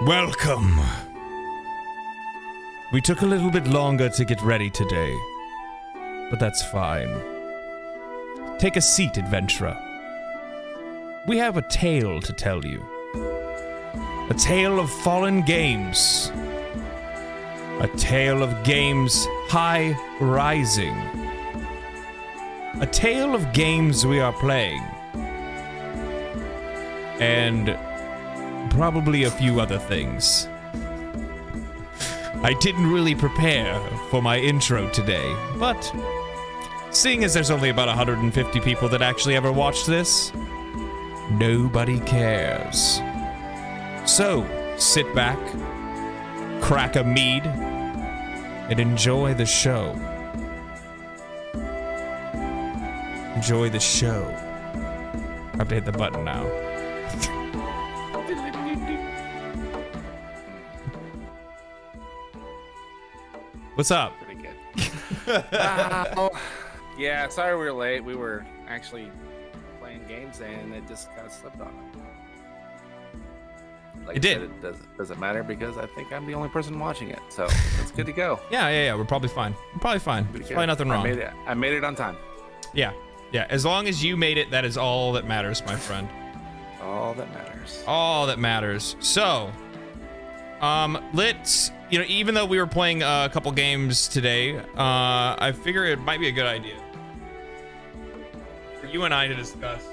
Welcome. We took a little bit longer to get ready today, but that's fine. Take a seat, adventurer. We have a tale to tell you. A tale of fallen games. A tale of games high rising. A tale of games we are playing. And probably a few other things. I didn't really prepare for my intro today, but seeing as there's only about 150 people that actually ever watched this, nobody cares. So, sit back, crack a mead, and enjoy the show. Enjoy the show. I have to hit the button now. What's up? Pretty good. Yeah, sorry we were late. We were actually playing games and it just kind of slipped on. Like It did. I said, it doesn't matter because I think I'm the only person watching it, so it's good to go. Yeah. We're probably fine. There's probably nothing wrong. I made it on time. Yeah. As long as you made it, that is all that matters, my friend. All that matters. All that matters. So, let's, even though we were playing a couple games today, I figure it might be a good idea for you and I to discuss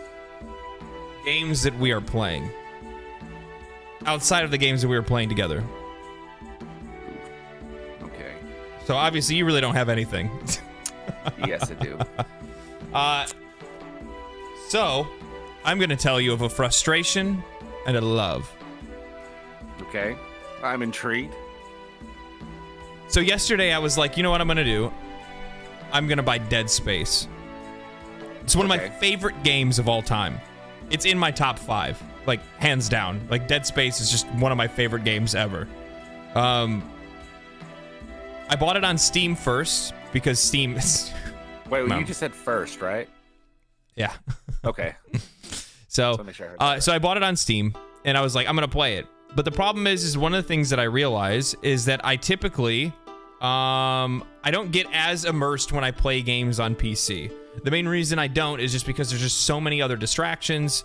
games that we are playing outside of the games that we were playing together. Okay. So obviously you really don't have anything. Yes, I do. So I'm gonna tell you of a frustration and a love. Okay. I'm intrigued. So yesterday I was like, you know what I'm gonna do? I'm gonna buy Dead Space. It's one of my favorite games of all time. It's in my top 5, like hands down. Like Dead Space is just one of my favorite games ever. I bought it on Steam first because Steam is... Wait, you just said first, right? Yeah. Okay. So I bought it on Steam and I was like, I'm gonna play it. But the problem is one of the things that I realize is that I typically, I don't get as immersed when I play games on PC. The main reason I don't is just because there's just so many other distractions.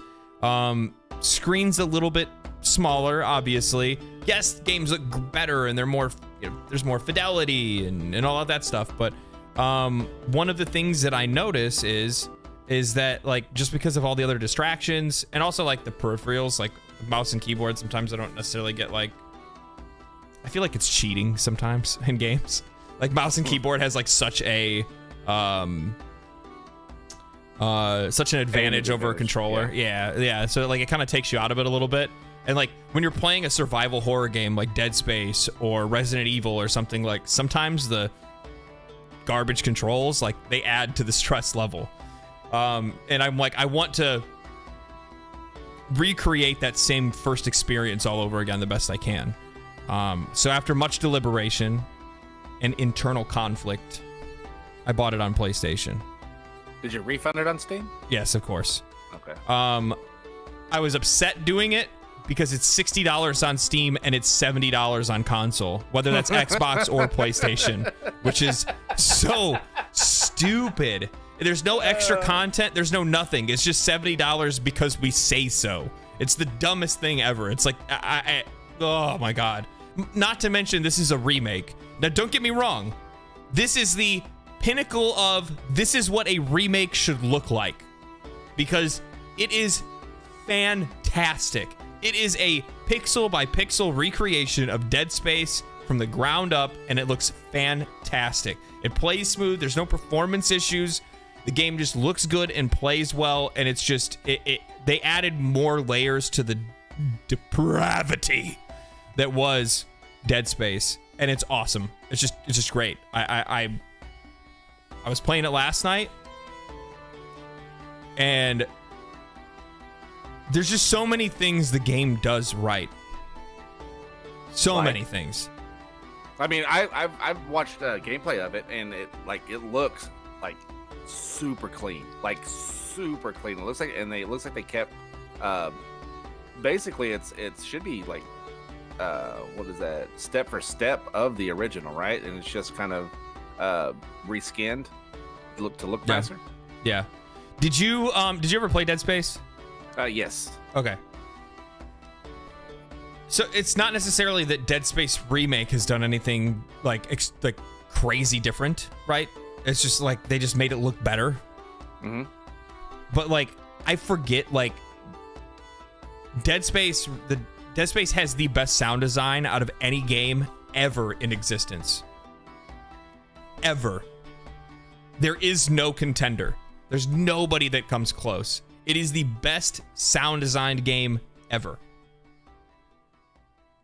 Screen's a little bit smaller, obviously. Yes, games look better and they're more, there's more fidelity and all of that stuff. But one of the things that I notice is that, like, just because of all the other distractions and also like the peripherals, like mouse and keyboard, sometimes I don't necessarily get, like, I feel like it's cheating sometimes in games. Like mouse and keyboard has like such a such an advantage over a controller. Yeah. So like it kind of takes you out of it a little bit. And like when you're playing a survival horror game like Dead Space or Resident Evil or something, like sometimes the garbage controls, like, they add to the stress level. And I'm like, I want to recreate that same first experience all over again the best I can. So after much deliberation and internal conflict, I bought it on PlayStation. Did you refund it on Steam? Yes, of course. Okay. I was upset doing it because it's $60 on Steam and it's $70 on console, whether that's Xbox or PlayStation, which is so stupid. There's no extra content. There's no nothing. It's just $70 because we say so. It's the dumbest thing ever. It's like, oh my God. Not to mention, this is a remake. Now, don't get me wrong. This is the pinnacle of, this is what a remake should look like. Because it is fantastic. It is a pixel by pixel recreation of Dead Space from the ground up, and it looks fantastic. It plays smooth. There's no performance issues. The game just looks good and plays well, and it's just, they added more layers to the depravity that was Dead Space, and it's awesome. It's just great. I was playing it last night, and there's just so many things the game does right. So many things. I mean, I've watched gameplay of it, and it looks like super clean, It looks like they kept basically it should be like what is that? Step for step of the original, right? And it's just kind of reskinned to look nicer. Yeah. Did you ever play Dead Space? Yes. Okay. So it's not necessarily that Dead Space Remake has done anything like crazy different, right? It's just like they just made it look better. Mm-hmm. But like I forget, like Dead Space has the best sound design out of any game ever in existence. Ever. There is no contender. There's nobody that comes close. It is the best sound designed game ever.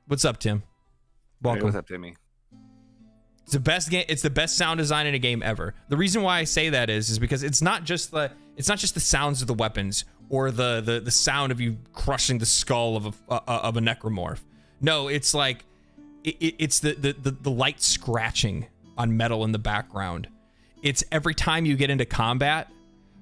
What's up, Tim? Welcome. Hey, what's up, Timmy? It's the best game. It's the best sound design in a game ever. The reason why I say that is because it's not just the sounds of the weapons or the sound of you crushing the skull of a necromorph. No, it's like it's the light scratching on metal in the background. It's every time you get into combat,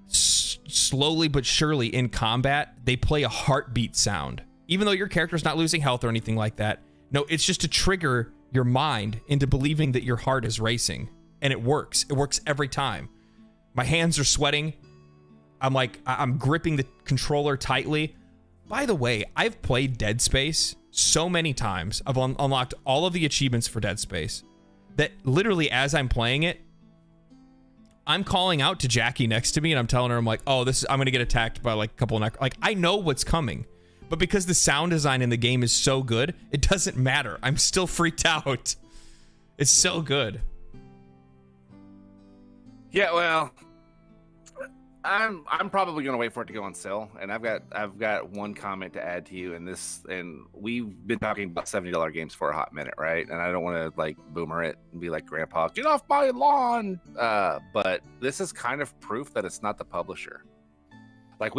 slowly but surely in combat, they play a heartbeat sound. Even though your character's not losing health or anything like that. No, it's just to trigger your mind into believing that your heart is racing. And it works. It works every time. My hands are sweating. I'm gripping the controller tightly. By the way, I've played Dead Space so many times. I've unlocked all of the achievements for Dead Space that literally as I'm playing it, I'm calling out to Jackie next to me and I'm telling her, I'm like, oh, I'm going to get attacked by like a couple of I know what's coming. But because the sound design in the game is so good, it doesn't matter. I'm still freaked out. It's so good. Yeah, well, I'm probably gonna wait for it to go on sale, and I've got one comment to add to you. And we've been talking about $70 games for a hot minute, right? And I don't want to like boomer it and be like, Grandpa, get off my lawn. But this is kind of proof that it's not the publisher. Like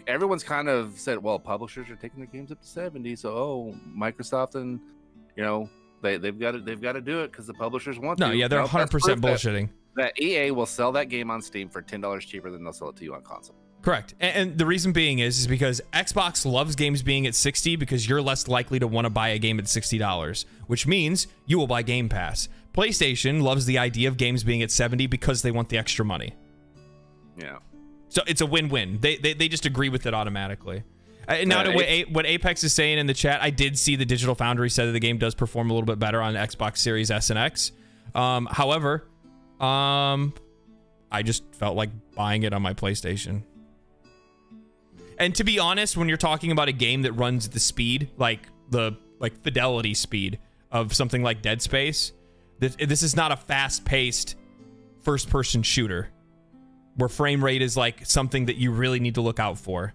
everyone's kind of said, well, publishers are taking their games up to 70, so Microsoft and they've got to do it because the publishers want to. No, yeah, they're 100% bullshitting. That EA will sell that game on Steam for $10 cheaper than they'll sell it to you on console. Correct, and the reason being is because Xbox loves games being at 60 because you're less likely to want to buy a game at $60, which means you will buy Game Pass. PlayStation loves the idea of games being at 70 because they want the extra money. Yeah. So it's a win-win. They just agree with it automatically. Now, what Apex is saying in the chat, I did see the Digital Foundry said that the game does perform a little bit better on Xbox Series S and X. However, I just felt like buying it on my PlayStation. And to be honest, when you're talking about a game that runs the speed, like the fidelity speed of something like Dead Space, this is not a fast-paced first-person shooter where frame rate is like something that you really need to look out for.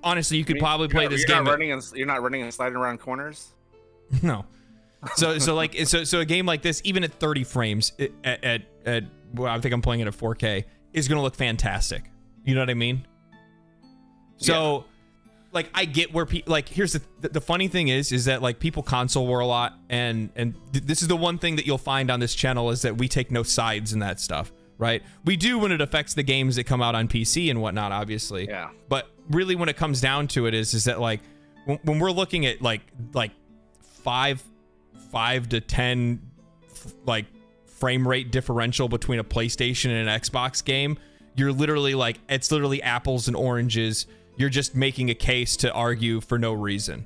Honestly, you could probably play this game. You're not running and sliding around corners? No. So a game like this, even at 30 frames, well, I think I'm playing it at 4K, is going to look fantastic. You know what I mean? So, like, I get where people, like, here's the funny thing is that, like, people console war a lot, and this is the one thing that you'll find on this channel is that we take no sides in that stuff, right? We do when it affects the games that come out on PC and whatnot, obviously. Yeah. But really, when it comes down to it, is that, like, when we're looking at, like 5 to 10, like, frame rate differential between a PlayStation and an Xbox game, you're literally, like, it's literally apples and oranges. You're just making a case to argue for no reason.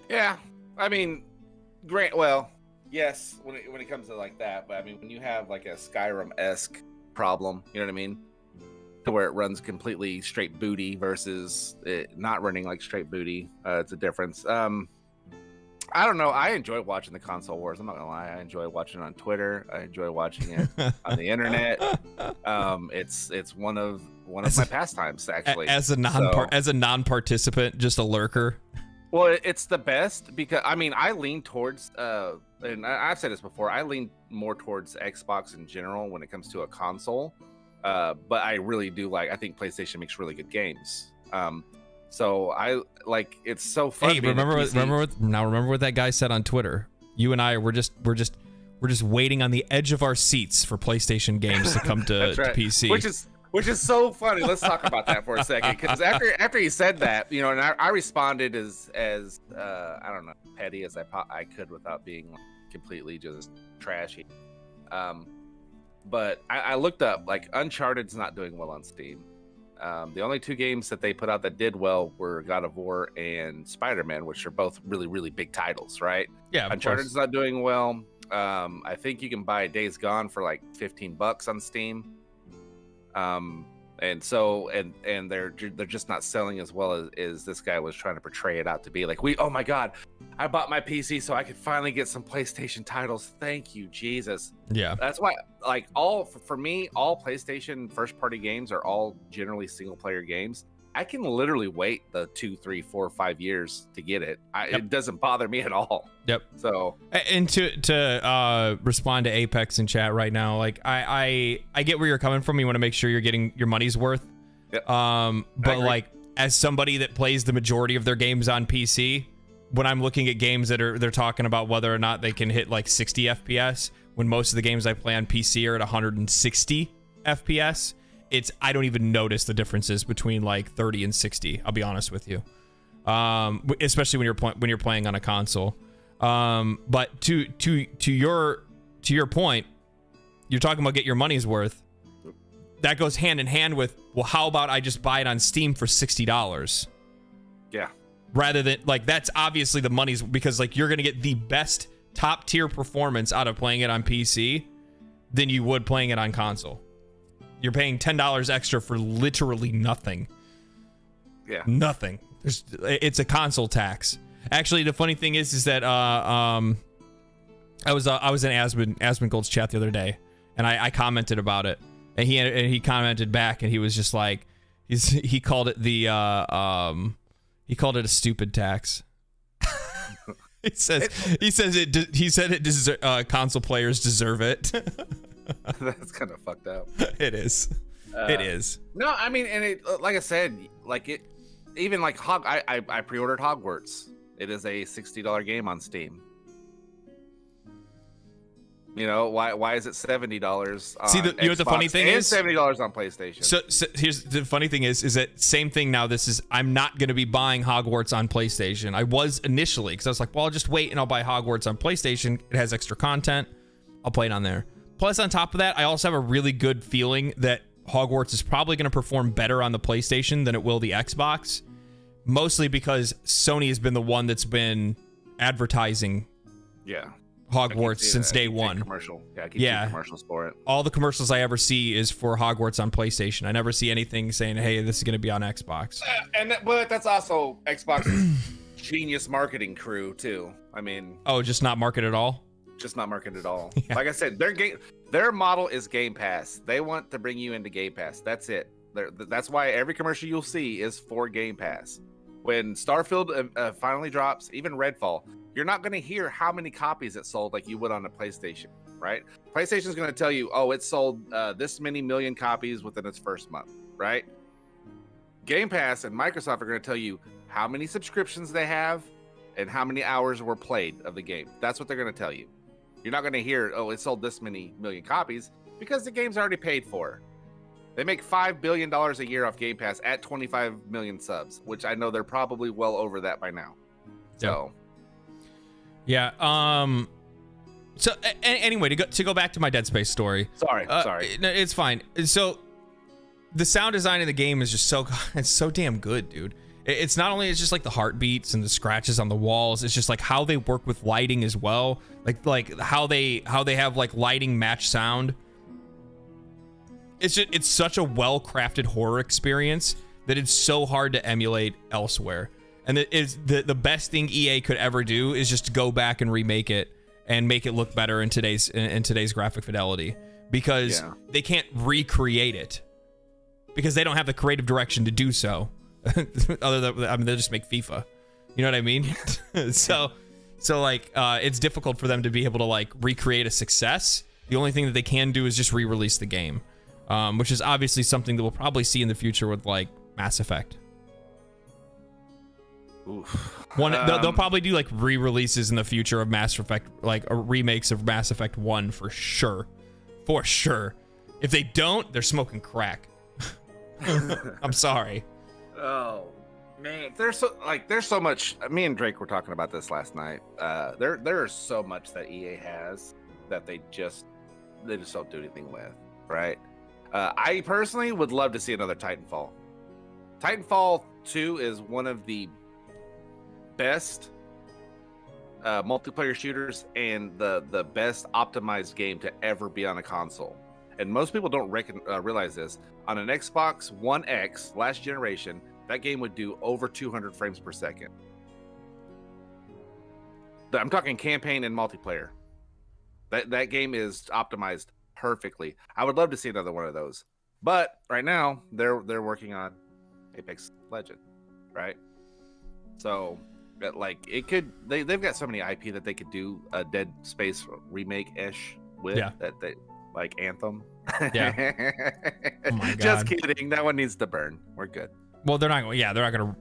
Yeah, I mean, great. Well, yes, when it comes to like that, but I mean, when you have like a Skyrim-esque problem, you know what I mean, to where it runs completely straight booty versus it not running like straight booty, it's a difference. I don't know. I enjoy watching the console wars. I'm not gonna lie. I enjoy watching it on Twitter. I enjoy watching it on the internet. It's one of my pastimes, actually. As a non-participant, just a lurker. Well, it's the best because I mean I lean towards and I've said this before. I lean more towards Xbox in general when it comes to a console. But I really do I think PlayStation makes really good games. So I like it's so fun. Hey, remember what that guy said on Twitter? You and I we're just waiting on the edge of our seats for PlayStation games to come to, right. to PC. which is so funny. Let's talk about that for a second, because after he said that, you know, and I responded as I don't know, petty as I could without being like, completely just trashy. But I looked up, like, Uncharted's not doing well on Steam. The only two games that they put out that did well were God of War and Spider-Man, which are both really, really big titles, right? Yeah, Uncharted's not doing well. I think you can buy Days Gone for like $15 on Steam. And so and they're just not selling as well as this guy was trying to portray it out to be. Like, oh my God, I bought my PC so I could finally get some PlayStation titles. Thank you, Jesus. Yeah. That's why, like, for me, all PlayStation first party games are all generally single player games. I can literally wait the 2, 3, 4, 5 years to get it. It doesn't bother me at all. Yep. So, and to respond to Apex in chat right now, like I get where you're coming from. You want to make sure you're getting your money's worth. Yep. But like, as somebody that plays the majority of their games on PC, when I'm looking at games that they're talking about whether or not they can hit like 60 FPS, when most of the games I play on PC are at 160 FPS. I don't even notice the differences between like 30 and 60. I'll be honest with you, especially when you're playing on a console. But to your point, you're talking about get your money's worth. That goes hand in hand with, well, how about I just buy it on Steam for $60? Yeah. Rather than, like, that's obviously the money's, because like you're gonna get the best top tier performance out of playing it on PC than you would playing it on console. You're paying $10 extra for literally nothing. Yeah. Nothing. It's a console tax. Actually, the funny thing is that I was in Asmund Gold's chat the other day, and I commented about it, and he commented back, and he was just like, he called it he called it a stupid tax. he said console players deserve it. That's kind of fucked up. It is. It is. No, I mean, and it, like I said, like it, even like I pre-ordered Hogwarts. It is a $60 game on Steam. You know, why is it $70 on See, you know what the funny thing is? $70 on PlayStation. So here's the funny thing is that same thing now. I'm not going to be buying Hogwarts on PlayStation. I was initially, because I was like, well, I'll just wait and I'll buy Hogwarts on PlayStation. It has extra content. I'll play it on there. Plus, on top of that, I also have a really good feeling that Hogwarts is probably going to perform better on the PlayStation than it will the Xbox. Mostly because Sony has been the one that's been advertising Hogwarts since day one. Commercial. Yeah, commercials for it. All the commercials I ever see is for Hogwarts on PlayStation. I never see anything saying, hey, this is going to be on Xbox. But that's also Xbox's genius marketing crew, too. I mean... Oh, just not market at all? Just not marketed at all. Yeah. Like I said, their model is Game Pass. They want to bring you into Game Pass. That's it. That's why every commercial you'll see is for Game Pass. When Starfield finally drops, even Redfall, you're not going to hear how many copies it sold like you would on a PlayStation, right? PlayStation's going to tell you, oh, it sold this many million copies within its first month, right? Game Pass and Microsoft are going to tell you how many subscriptions they have and how many hours were played of the game. That's what they're going to tell you. You're not going to hear, oh, it sold this many million copies, because the game's already paid for. They make $5 billion a year off Game Pass at 25 million subs, which I know they're probably well over that by now. So, yeah. So anyway, to go back to my Dead Space story. Sorry. No, it's fine. So the sound design of the game is just it's so damn good, dude. It's not only, it's just like the heartbeats and the scratches on the walls. It's just like how they work with lighting as well. Like how they have like lighting match sound. It's such a well-crafted horror experience that it's so hard to emulate elsewhere. And it is the best thing EA could ever do is just go back and remake it and make it look better in today's graphic fidelity, because they can't recreate it because they don't have the creative direction to do so. Other than, I mean, they'll just make FIFA. You know what I mean? so like it's difficult for them to be able to like recreate a success. The only thing that they can do is just re-release the game, which is obviously something that we'll probably see in the future with like Mass Effect. Oof. They'll probably do like re-releases in the future of Mass Effect, like remakes of Mass Effect 1 for sure. If they don't, they're smoking crack. I'm sorry. Oh man, there's so much. Me and Drake were talking about this last night. There is so much that EA has that they just don't do anything with, right? I personally would love to see another Titanfall. Titanfall 2 is one of the best multiplayer shooters and the best optimized game to ever be on a console. And most people don't realize this. On an Xbox One X last generation, that game would do over 200 frames per second. I'm talking campaign and multiplayer. That game is optimized perfectly. I would love to see another one of those. But right now, they're working on Apex Legend, right? So, it could they've got so many IP that they could do a Dead Space remake-ish with. Yeah. That they like Anthem. Yeah. Oh my God. Just kidding. That one needs to burn. We're good. Well, they're not going. Yeah, they're not going to.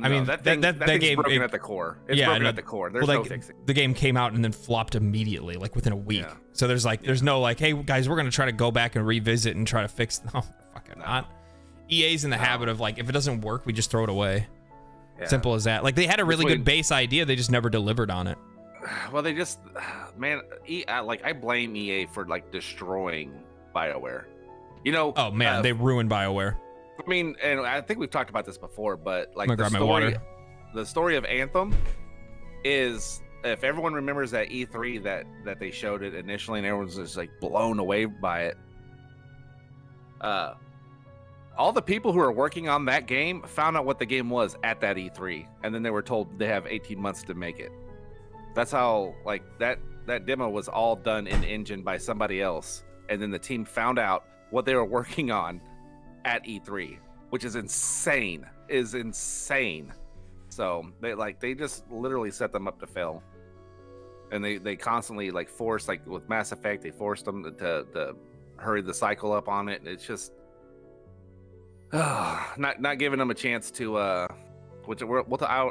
I mean, that thing's game broken at the core. It's broken at the core. There's no fixing. The game came out and then flopped immediately, like within a week. Yeah. So there's no hey guys, we're gonna try to go back and revisit and try to fix. No, fucking not. EA's in the habit of if it doesn't work, we just throw it away. Yeah. Simple as that. They had a really good base idea, they just never delivered on it. Well, they just, man, I blame EA for destroying BioWare. Oh man, they ruined BioWare. I mean, and I think we've talked about this before, but the story of Anthem is, if everyone remembers that E3 that they showed it initially and everyone's just blown away by it. All the people who are working on that game found out what the game was at that E3, and then they were told they have 18 months to make it. That's how that demo was all done in engine by somebody else, and then the team found out what they were working on at E3, which is insane. So they just literally set them up to fail, and they constantly force with Mass Effect, they forced them to hurry the cycle up on it. It's just not giving them a chance to I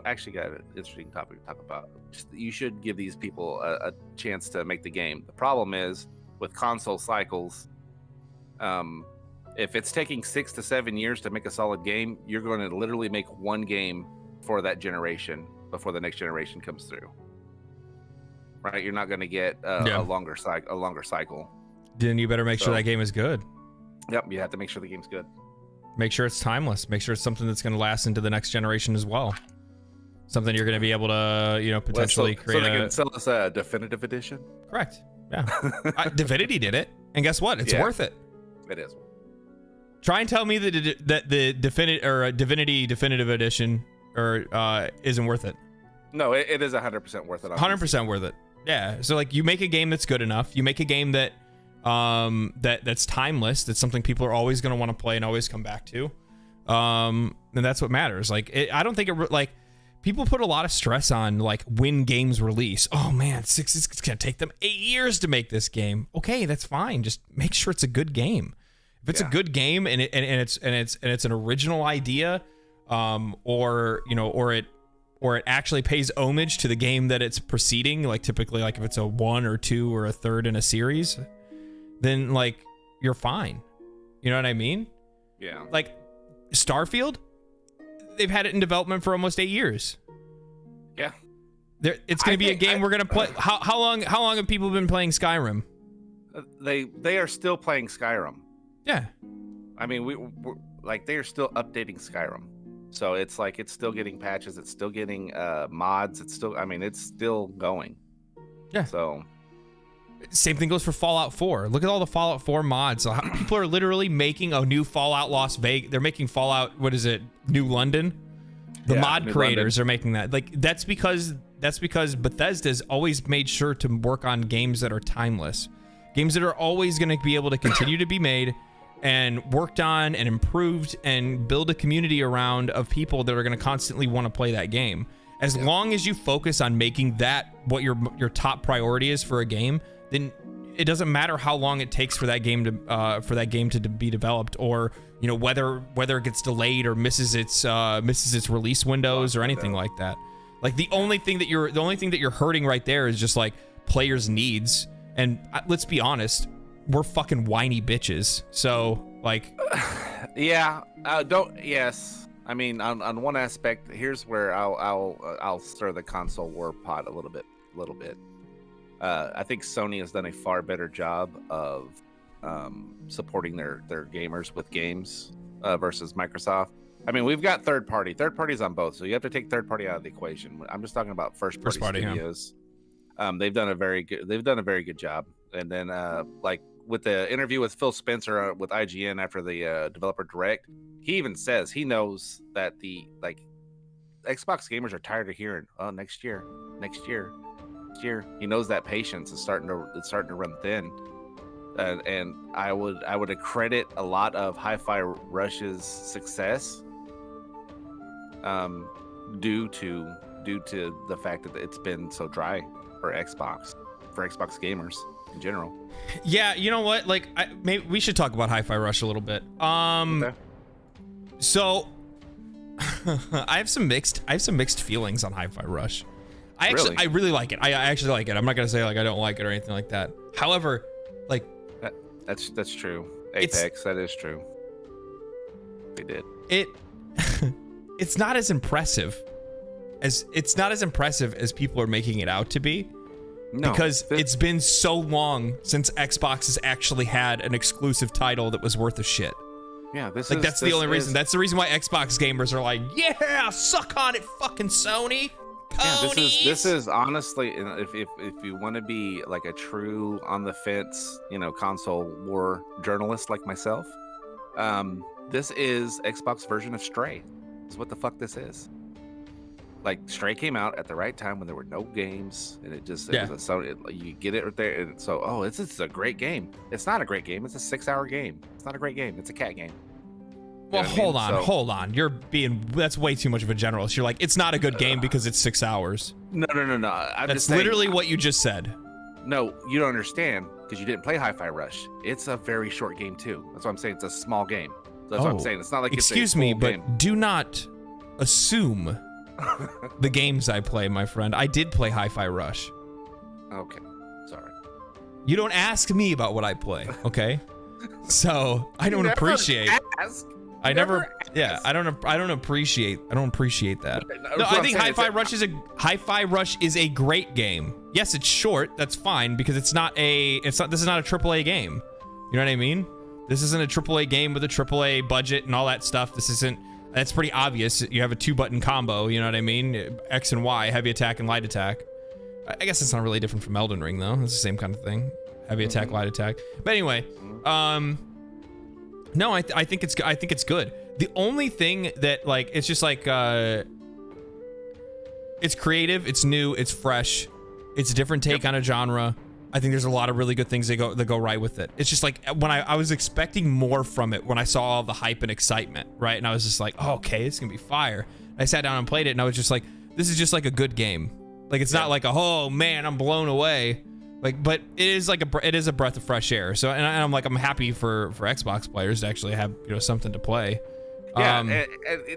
actually got an interesting topic to talk about. You should give these people a chance to make the game. The problem is with console cycles, if it's taking 6 to 7 years to make a solid game, you're going to literally make one game for that generation before the next generation comes through. Right? You're not going to get a longer cycle. Then you better make sure that game is good. Yep, you have to make sure the game's good. Make sure it's timeless. Make sure it's something that's going to last into the next generation as well. Something you're going to be able to, potentially create. So they can sell us a definitive edition? Correct. Yeah. Divinity did it. And guess what? It's worth it. It is. Try and tell me that the Divinity Definitive Edition isn't worth it. No, it is 100% worth it. 100% worth it. Yeah. So you make a game that's good enough. You make a game that that's timeless. That's something people are always going to want to play and always come back to. And that's what matters. I don't think people put a lot of stress on when games release. Oh man, it's going to take them 8 years to make this game. Okay, that's fine. Just make sure it's a good game. If it's a good game and it's an original idea, or it actually pays homage to the game that it's preceding, typically if it's a 1 or 2 or a third in a series, then you're fine. You know what I mean? Yeah. Starfield, they've had it in development for almost 8 years. Yeah. It's going to be a game we're going to play. How long have people been playing Skyrim? They are still playing Skyrim. Yeah. I mean, we're they are still updating Skyrim. So it's it's still getting patches, it's still getting mods, it's still going. Yeah. So same thing goes for Fallout 4. Look at all the Fallout 4 mods. People are literally making a new Fallout Las Vegas. They're making Fallout, New London? The mod New creators London. are making that. That's because Bethesda's always made sure to work on games that are timeless. Games that are always going to be able to continue to be made and worked on and improved and build a community around of people that are going to constantly want to play that game. As long as you focus on making that what your top priority is for a game, then it doesn't matter how long it takes for that game to be developed, or whether it gets delayed or misses its release windows or anything like that. The only thing that you're hurting right there is just players' needs. And let's be honest, we're fucking whiny bitches. So Like, yeah, don't. Yes, I mean, on one aspect, here's where I'll stir the console war pot a little bit. I think Sony has done a far better job of supporting their gamers with games versus Microsoft. I mean, we've got third parties on both, so you have to take third party out of the equation. I'm just talking about first party studios. Yeah. They've done a very good job. And then like with the interview with Phil Spencer with IGN after the developer direct, he even says he knows that the Xbox gamers are tired of hearing, oh, next year. He knows that patience is starting to run thin. And I would accredit a lot of HIFI Rush's success due to the fact that it's been so dry for Xbox gamers in general. Yeah, you know what? Like, maybe we should talk about HIFI Rush a little bit. Okay. So I have some mixed feelings on HIFI Rush. I really like it. I actually like it. I'm not gonna say like I don't like it or anything like that. However, like that's true. Apex, that is true. They did it. It's not as impressive as people are making it out to be. No, because it's been so long since Xbox has actually had an exclusive title that was worth a shit. Yeah, that's the only reason. That's the reason why Xbox gamers are like, yeah, suck on it, fucking Sony. Yeah, this is honestly, if you want to be like a true on the fence, console war journalist like myself, this is Xbox version of Stray. Is what the fuck this is. Like, Stray came out at the right time when there were no games, and it was you get it right there, and so it's a great game. It's not a great game. It's a 6-hour game. It's not a great game. It's a cat game. Well, hold on. That's way too much of a generalist. You're like, it's not a good game because it's 6 hours. No. That's literally what you just said. No, you don't understand because you didn't play HIFI Rush. It's a very short game too. That's what I'm saying. It's a small game. That's what I'm saying. It's not like excuse me, but do not assume the games I play, my friend. I did play HIFI Rush. Okay, sorry. You don't ask me about what I play, okay? So I don't appreciate. I don't appreciate that. No, I think HIFI Rush is a great game. Yes, it's short. That's fine because this is not a AAA game. You know what I mean? This isn't a AAA game with a AAA budget and all that stuff. That's pretty obvious. You have a 2-button combo, you know what I mean? X and Y, heavy attack and light attack. I guess it's not really different from Elden Ring though. It's the same kind of thing. Heavy attack, light attack. But anyway, no, I think it's good. The only thing that it's just it's creative, it's new, it's fresh, it's a different take on a genre. I think there's a lot of really good things that go right with it. It's just like when I was expecting more from it when I saw all the hype and excitement, right? And I was just like, oh, okay, it's gonna be fire. And I sat down and played it, and I was just like, this is just like a good game. Like it's not like oh man, I'm blown away. But it is a breath of fresh air. So and I'm happy for Xbox players to actually have something to play. Yeah,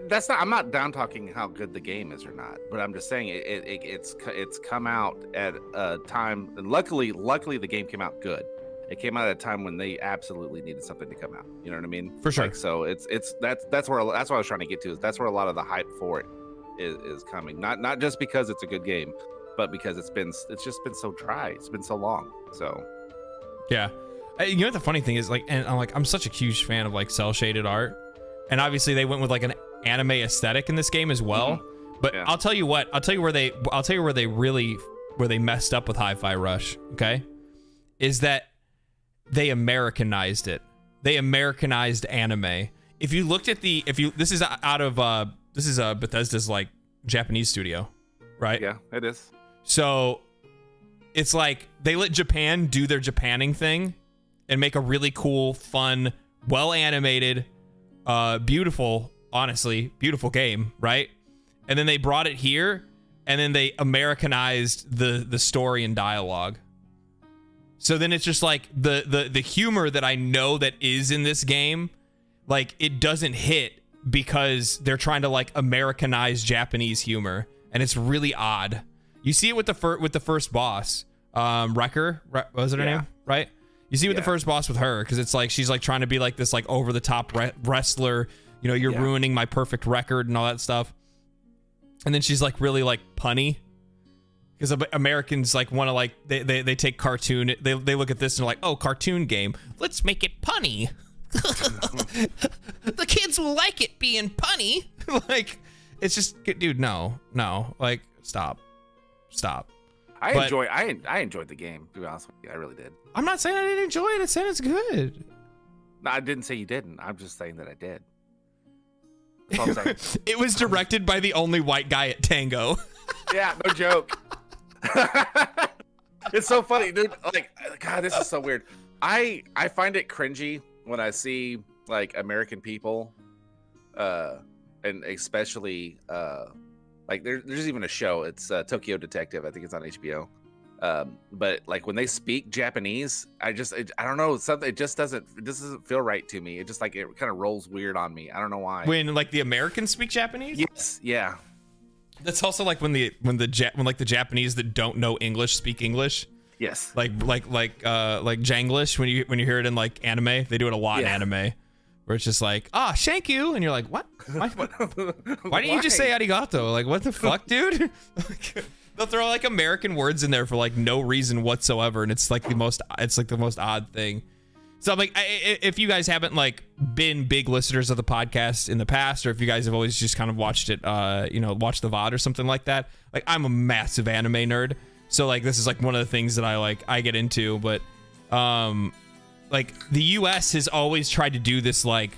that's not. I'm not down talking how good the game is or not, but I'm just saying it's come out at a time. And luckily the game came out good. It came out at a time when they absolutely needed something to come out. You know what I mean? For sure. So that's what I was trying to get to. Is that's where a lot of the hype for it is coming. Not just because it's a good game, but because it's just been so dry. It's been so long. So yeah, you know what the funny thing is I'm such a huge fan of cell shaded art. And obviously they went with an anime aesthetic in this game as well. Mm-hmm. But yeah. I'll tell you where they messed up with HIFI Rush, okay? Is that they Americanized it. They Americanized anime. If you looked at this is Bethesda's Japanese studio, right? Yeah, it is. So it's like they let Japan do their Japanning thing and make a really cool, fun, well animated, beautiful game, right? And then they brought it here, and then they Americanized the story and dialogue. So then it's just the humor that I know that is in this game, it doesn't hit because they're trying to Americanize Japanese humor, and it's really odd. You see it with the first boss, Wrecker, was it her name? Right? You see with the first boss with her, because it's like she's like trying to be like this like over the top wrestler. You know, you're ruining my perfect record and all that stuff. And then she's like really like punny, because Americans like want to like they take cartoon. They look at this and they're like, oh, cartoon game. Let's make it punny. The kids will like it being punny. Like, it's just, dude, no, like, stop. I enjoyed the game, to be honest with you. I really did. I'm not saying I didn't enjoy it. I'm saying it's good. No, I didn't say you didn't. I'm just saying that I did. That's all I'm saying. It was directed by the only white guy at Tango. Yeah, no joke. It's so funny, dude. Like, God, this is so weird. I find it cringy when I see like American people, and especially like there's even a show. It's Tokyo Detective. I think it's on HBO. But like when they speak Japanese, I don't know, something, it doesn't feel right to me. It just like, it kind of rolls weird on me. I don't know why. When like the Americans speak Japanese? Yes, yeah. That's also like when the Japanese that don't know English speak English. Yes. Like Janglish, when you hear it in like anime, they do it a lot in anime. Where it's just like, shank you, and you're like, what? Why didn't you just say arigato? Like, what the fuck, dude? They'll throw like American words in there for like no reason whatsoever, and it's like the most odd thing. So I'm like, if you guys haven't like been big listeners of the podcast in the past, or if you guys have always just kind of watched it, watched the VOD or something like that, like I'm a massive anime nerd. So like this is like one of the things that I get into, but like the US has always tried to do this like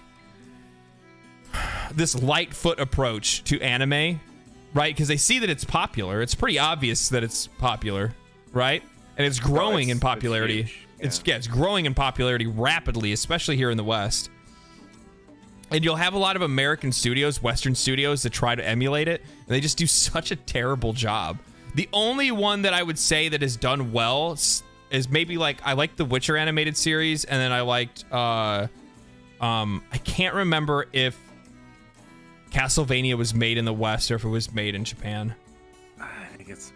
this light foot approach to anime, right? Because they see that it's popular. It's pretty obvious that it's popular, right? And it's growing in popularity. It's growing in popularity rapidly, especially here in the West. And you'll have a lot of American studios, Western studios, that try to emulate it, and they just do such a terrible job. The only one that I would say that has done well is maybe like, I like the Witcher animated series, and then I liked I can't remember if Castlevania was made in the West or if it was made in Japan. I think it's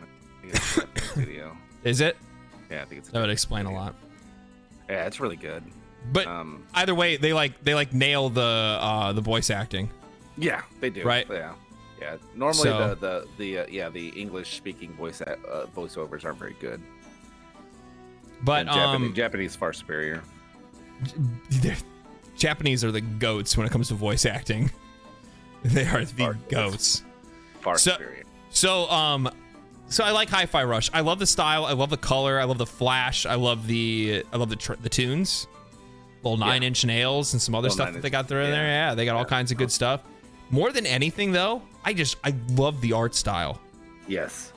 video. Is it? Yeah, I think it's. That would explain a lot. Yeah, it's really good. But either way, they nail the voice acting. Yeah, they do. Right? Yeah. Normally the English speaking voiceovers aren't very good. But Japanese far superior. Japanese are the goats when it comes to voice acting. They are the goats. Far superior. So I like Hi-Fi Rush. I love the style. I love the color. I love the flash. I love the tunes. Little 9-inch nails and some other stuff that they got there in there. Yeah, they got all kinds of good stuff. More than anything, though, I love the art style. Yes.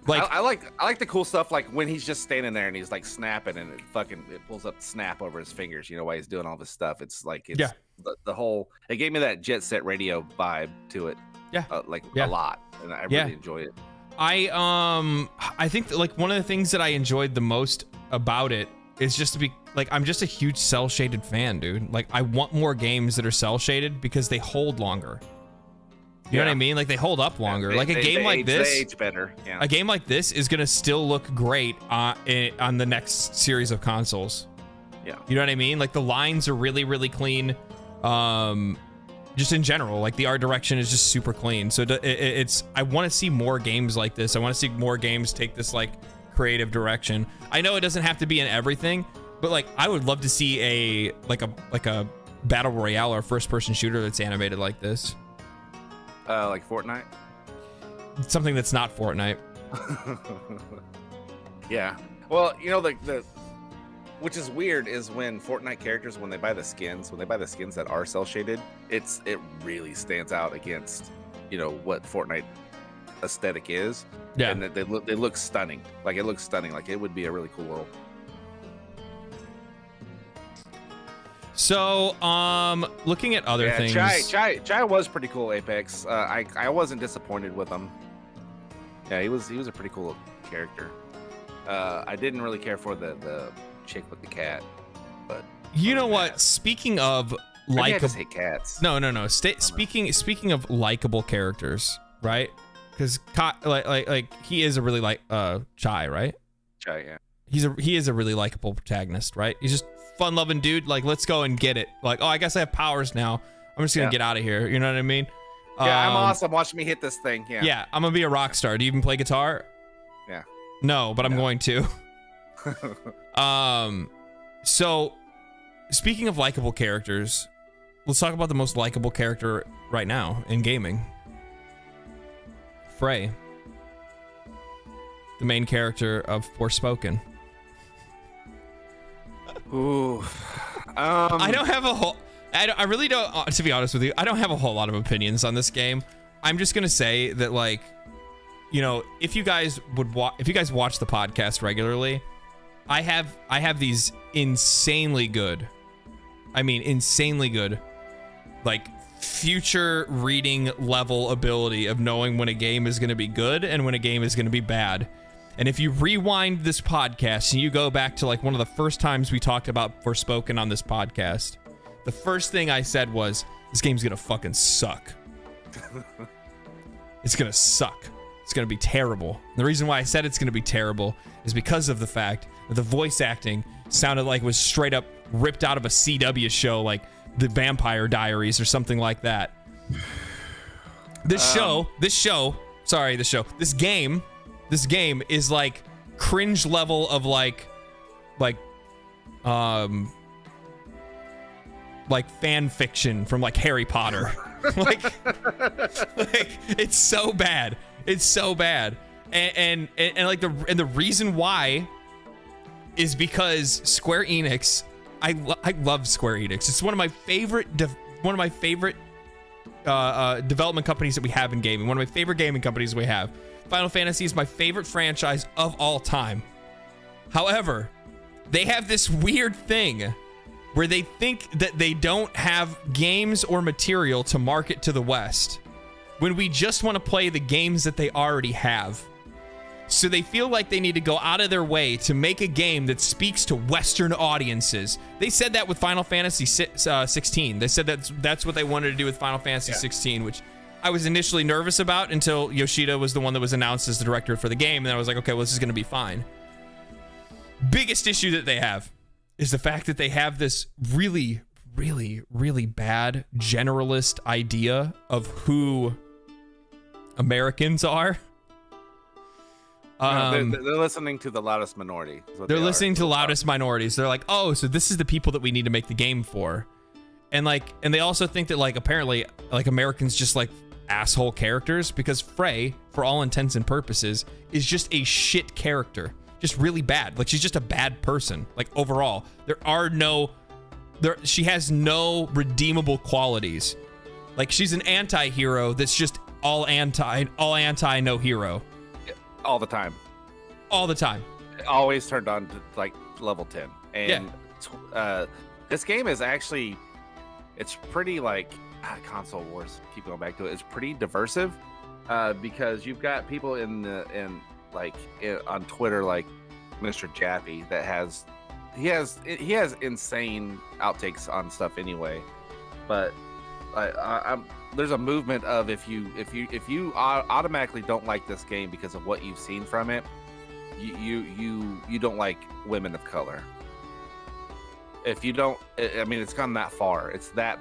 Like I like the cool stuff, like when he's just standing there and he's like snapping and it pulls up snap over his fingers, while he's doing all this stuff. It's like the whole, it gave me that Jet Set Radio vibe to it. Yeah. A lot, and I really enjoy it. I think that like one of the things that I enjoyed the most about it is just to be like, I'm just a huge cell shaded fan, dude. Like I want more games that are cell shaded because they hold longer. You know what I mean? Like they hold up longer. Like a game like this, they age better. Yeah. A game like this is gonna still look great on the next series of consoles. Yeah. You know what I mean? Like the lines are really, really clean. Just in general, like the art direction is just super clean. So it's I want to see more games like this. I want to see more games take this like creative direction. I know it doesn't have to be in everything, but like I would love to see a battle royale or first person shooter that's animated like this. Like Fortnite? Something that's not Fortnite. Yeah. Well, the which is weird is when Fortnite characters, when they buy the skins that are cel shaded, it really stands out against what Fortnite aesthetic is. Yeah. And they look stunning. Like it looks stunning. Like it would be a really cool world. So, looking at other things. Chai was pretty cool, Apex. I wasn't disappointed with him. Yeah, he was a pretty cool character. I didn't really care for the chick with the cat, but you know what? Speaking of I just hate cats. No. Speaking of likable characters, right? Because like he is a really Chai, right? Chai, yeah. he is a really likable protagonist, right? He's just fun-loving dude. Like, let's go and get it. Like, oh, I guess I have powers now. I'm just gonna get out of here. You know what I mean? Yeah, I'm awesome. Watch me hit this thing. Yeah. Yeah, I'm gonna be a rock star. Do you even play guitar? Yeah. No, but I'm going to. So, speaking of likable characters, let's talk about the most likable character right now in gaming. Frey, the main character of Forspoken. Ooh. I don't have a whole. I really don't. To be honest with you, I don't have a whole lot of opinions on this game. I'm just gonna say that, like, you know, if you guys watch the podcast regularly, I have these insanely good, like, future reading level ability of knowing when a game is going to be good and when a game is going to be bad. And if you rewind this podcast and you go back to, like, one of the first times we talked about Forspoken on this podcast, the first thing I said was, this game's going to fucking suck. It's going to suck. It's going to be terrible. And the reason why I said it's going to be terrible is because of the fact that the voice acting sounded like it was straight up ripped out of a CW show, like The Vampire Diaries or something like that. This game is like cringe level of like fan fiction from like Harry Potter. like it's so bad. It's so bad. And the reason why is because Square Enix, I love Square Enix. It's one of my favorite development companies that we have in gaming. One of my favorite gaming companies we have. Final Fantasy is my favorite franchise of all time. However, they have this weird thing where they think that they don't have games or material to market to the West when we just want to play the games that they already have. So they feel like they need to go out of their way to make a game that speaks to Western audiences. They said that with Final Fantasy 16. They said that's what they wanted to do with Final Fantasy 16, which I was initially nervous about until Yoshida was the one that was announced as the director for the game. And then I was like, okay, well, this is going to be fine. Biggest issue that they have is the fact that they have this really, really, really bad generalist idea of who Americans are. They're listening to the loudest minority. They're listening to the loudest minorities. They're like, oh, so this is the people that we need to make the game for. And they also think that, like, apparently, like, Americans just like asshole characters, because Frey, for all intents and purposes, is just a shit character. Just really bad. Like, she's just a bad person. Like, overall, she has no redeemable qualities. Like, she's an anti-hero that's just all anti, no hero. All the time. Always turned on to like level 10. And this game is actually, it's pretty like console wars. Keep going back to it. It's pretty diversive because you've got people on Twitter like Mr. Jaffe that has insane outtakes on stuff anyway. But there's a movement of if you automatically don't like this game because of what you've seen from it, you don't like women of color. If you don't, I mean, it's gone that far. It's that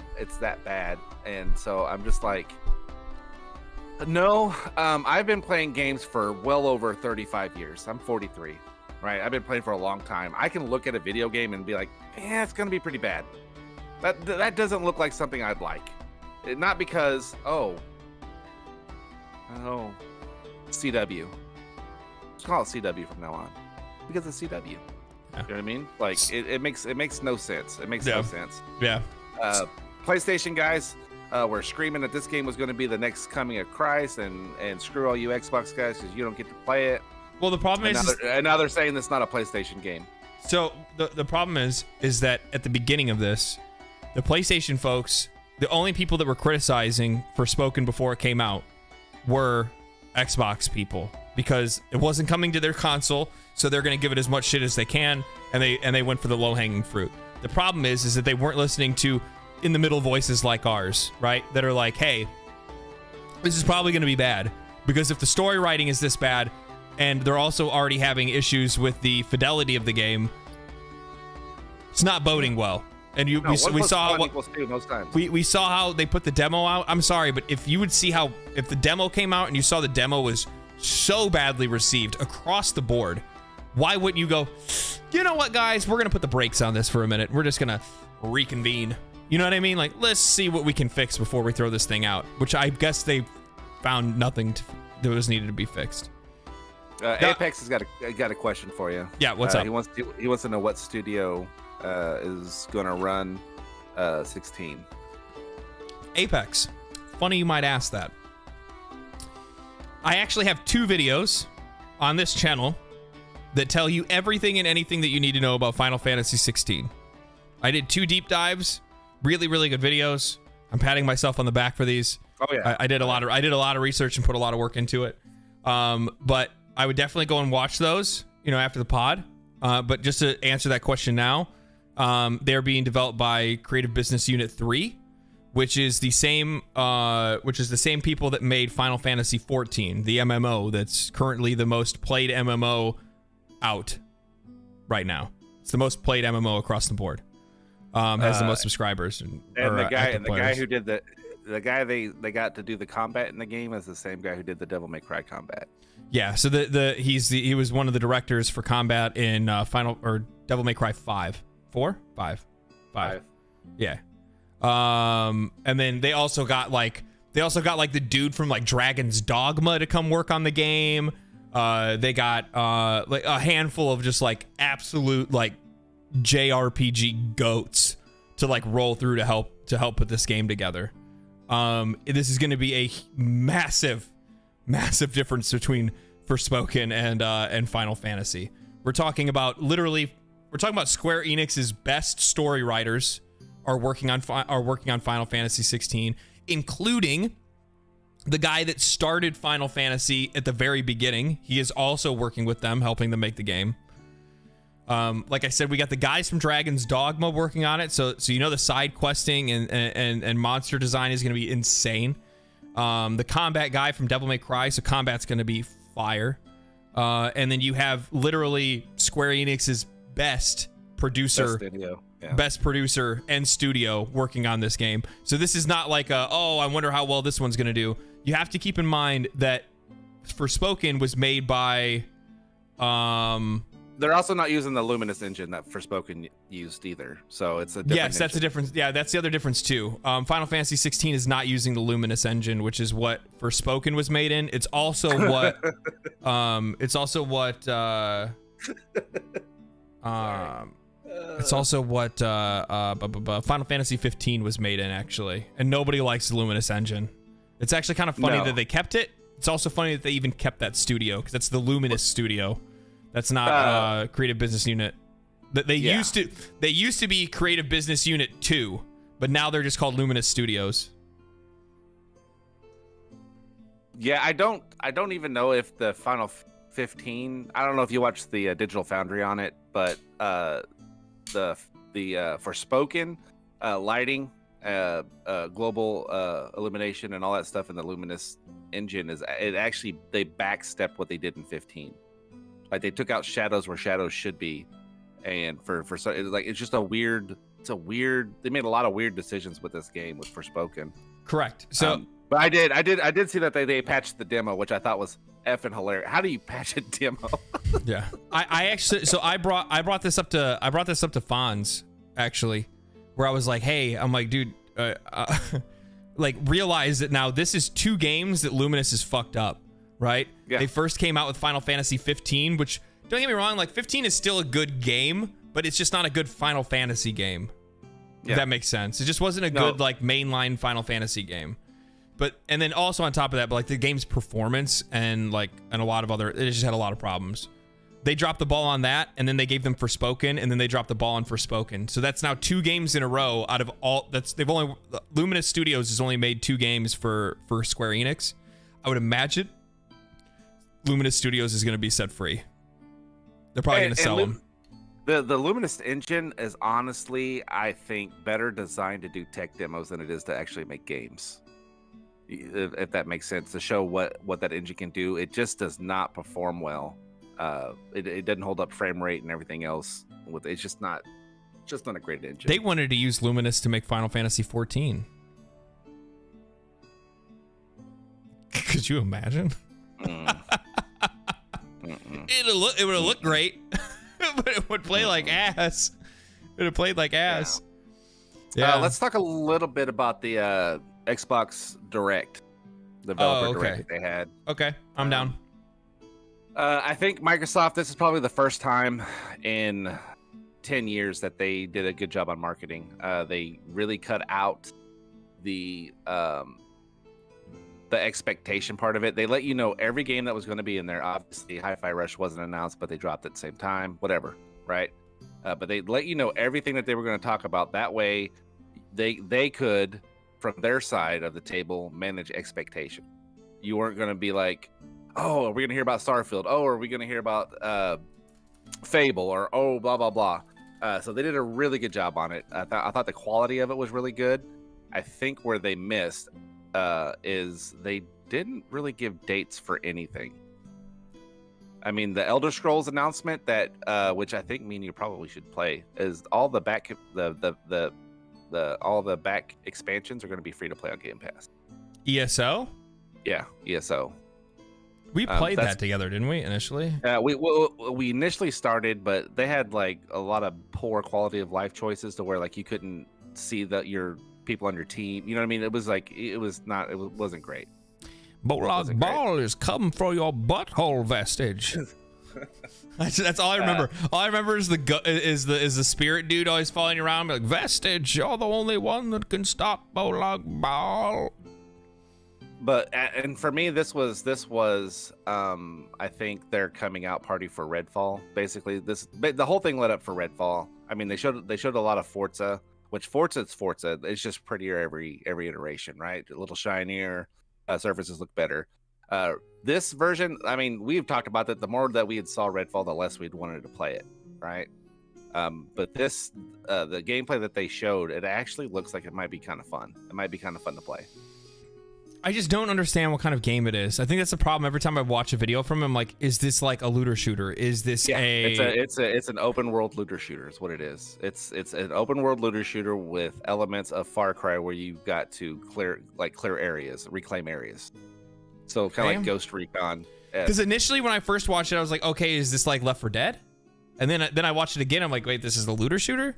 bad. And so I'm just like, no. I've been playing games for well over 35 years. I'm 43, right? I've been playing for a long time. I can look at a video game and be like, yeah, it's gonna be pretty bad. That doesn't look like something I'd like. Not because, CW. Let's call it CW from now on. Because it's CW. Yeah. You know what I mean? Like, it makes no sense. It makes no sense. Yeah. PlayStation guys were screaming that this game was going to be the next coming of Christ, and screw all you Xbox guys because you don't get to play it. Well, the problem and now they're saying it's not a PlayStation game. So the problem is that at the beginning of this, the PlayStation folks, the only people that were criticizing Forspoken before it came out were Xbox people, because it wasn't coming to their console, so they're going to give it as much shit as they can, and they went for the low-hanging fruit. The problem is that they weren't listening to in-the-middle voices like ours, right? That are like, hey, this is probably going to be bad, because if the story writing is this bad, and they're also already having issues with the fidelity of the game. It's not boding well. And we saw what most times. We saw how they put the demo out. I'm sorry, but if you would see how if the demo came out and you saw the demo was so badly received across the board, why wouldn't you go, you know what, guys, we're gonna put the brakes on this for a minute. We're just gonna reconvene. You know what I mean? Like, let's see what we can fix before we throw this thing out. Which I guess they found nothing that was needed to be fixed. Apex has got a question for you. Yeah, what's up? He wants to know what studio is going to run 16. Apex. Funny you might ask that. I actually have 2 videos on this channel that tell you everything and anything that you need to know about Final Fantasy XVI. I did 2 deep dives, really, really good videos. I'm patting myself on the back for these. Oh yeah, I did a lot of research and put a lot of work into it. But I would definitely go and watch those, after the pod. But just to answer that question now, they're being developed by Creative Business Unit 3, which is the same people that made Final Fantasy XIV, the MMO that's currently the most played MMO out right now. It's the most played MMO across the board. Has the most subscribers and the guy who did the guy they got to do the combat in the game is the same guy who did the Devil May Cry combat. Yeah, so he was one of the directors for combat in Devil May Cry 5. 4? 5. Yeah. And then they also got the dude from like Dragon's Dogma to come work on the game. They got like a handful of just like absolute like JRPG goats to like roll through to help put this game together. This is going to be a massive difference between Forspoken and Final Fantasy. We're talking about Square Enix's best story writers are working on Final Fantasy 16, including the guy that started Final Fantasy at the very beginning. He is also working with them, helping them make the game. Like I said, we got the guys from Dragon's Dogma working on it, so the side questing and monster design is going to be insane. The combat guy from Devil May Cry, so combat's going to be fire. And then you have literally Square Enix's best producer and studio working on this game. So this is not like I wonder how well this one's going to do. You have to keep in mind that Forspoken was made by they're also not using the Luminous engine that Forspoken used either. So it's a different Yes, that's a difference. Yeah, that's the other difference too. Final Fantasy 16 is not using the Luminous engine, which is what Forspoken was made in. It's also what Final Fantasy 15 was made in, actually. And nobody likes the Luminous engine. It's actually kind of funny that they kept it. It's also funny that they even kept that studio, because that's the Luminous studio. That's not Creative Business Unit. They used to be Creative Business Unit 2, but now they're just called Luminous Studios. Yeah, I don't even know if the Final 15. I don't know if you watched the Digital Foundry on it, but the Forspoken lighting, global illumination, and all that stuff in the Luminous engine they backstepped what they did in 15. Like they took out shadows where shadows should be, and it's just a weird. They made a lot of weird decisions with this game with Forspoken. Correct. So, but I did see that they patched the demo, which I thought was effing hilarious. How do you patch a demo? Yeah, I actually, so I brought this up to Fonz, actually, where I was like, hey, I'm like, dude, like realize that now this is 2 games that Luminous is fucked up. Right? Yeah. They first came out with Final Fantasy 15, which, don't get me wrong, like 15 is still a good game, but it's just not a good Final Fantasy game. Yeah. If that makes sense. It just wasn't a good like mainline Final Fantasy game. And then also on top of that, but like the game's performance and a lot of other, it just had a lot of problems. They dropped the ball on that, and then they gave them Forspoken, and then they dropped the ball on Forspoken. So that's now 2 games in a row out of all. Luminous Studios has only made 2 games for Square Enix. I would imagine Luminous Studios is going to be set free. They're probably going to sell them. The Luminous engine is honestly, I think, better designed to do tech demos than it is to actually make games. if that makes sense, to show what that engine can do. It just does not perform well. It doesn't hold up frame rate and everything else. It's just not a great engine. They wanted to use Luminous to make Final Fantasy XIV. Could you imagine? It would have looked great, but it would play like ass. It would have played like ass. Yeah. Let's talk a little bit about the Xbox Direct, developer Direct that they had. Okay, I'm down. I think Microsoft, this is probably the first time in 10 years that they did a good job on marketing. They really cut out the expectation part of it. They let you know every game that was going to be in there. Obviously, HIFI Rush wasn't announced, but they dropped it at the same time. Whatever, right? But they let you know everything that they were going to talk about. That way, they could, from their side of the table, manage expectation. You weren't going to be like, oh, are we going to hear about Starfield? Oh, are we going to hear about Fable? Or, oh, blah, blah, blah. So they did a really good job on it. I thought the quality of it was really good. I think where they missed is they didn't really give dates for anything. I mean, the Elder Scrolls announcement that, which I think me and you probably should play, is all the back all the back expansions are going to be free to play on Game Pass. ESO? Yeah, ESO. We played that together, didn't we? Initially. We initially started, but they had like a lot of poor quality of life choices to where like you couldn't see your people on your team. You know what I mean? It wasn't great. Bolog Ball is coming for your butthole vestige. That's all I remember. Yeah. All I remember is the spirit dude always following you around, like, vestige, you're the only one that can stop Bolog Ball. But and for me, this was I think their coming out party for Redfall. Basically, the whole thing led up for Redfall. I mean, they showed a lot of Forza, which Forza's Forza. It's just prettier every iteration, right? A little shinier, surfaces look better. This version, I mean, we've talked about that. The more that we had saw Redfall, the less we'd wanted to play it, right? But this, the gameplay that they showed, it actually looks like it might be kind of fun. It might be kind of fun to play. I just don't understand what kind of game it is. I think that's the problem. Every time I watch a video from him, like, is this like a looter shooter? Is this it's an open world looter shooter is what it is. It's an open world looter shooter with elements of Far Cry where you've got to clear areas, reclaim areas. So kind of like Ghost Recon. Because initially when I first watched it, I was like, okay, is this like Left 4 Dead? And then I watched it again. I'm like, wait, this is the looter shooter?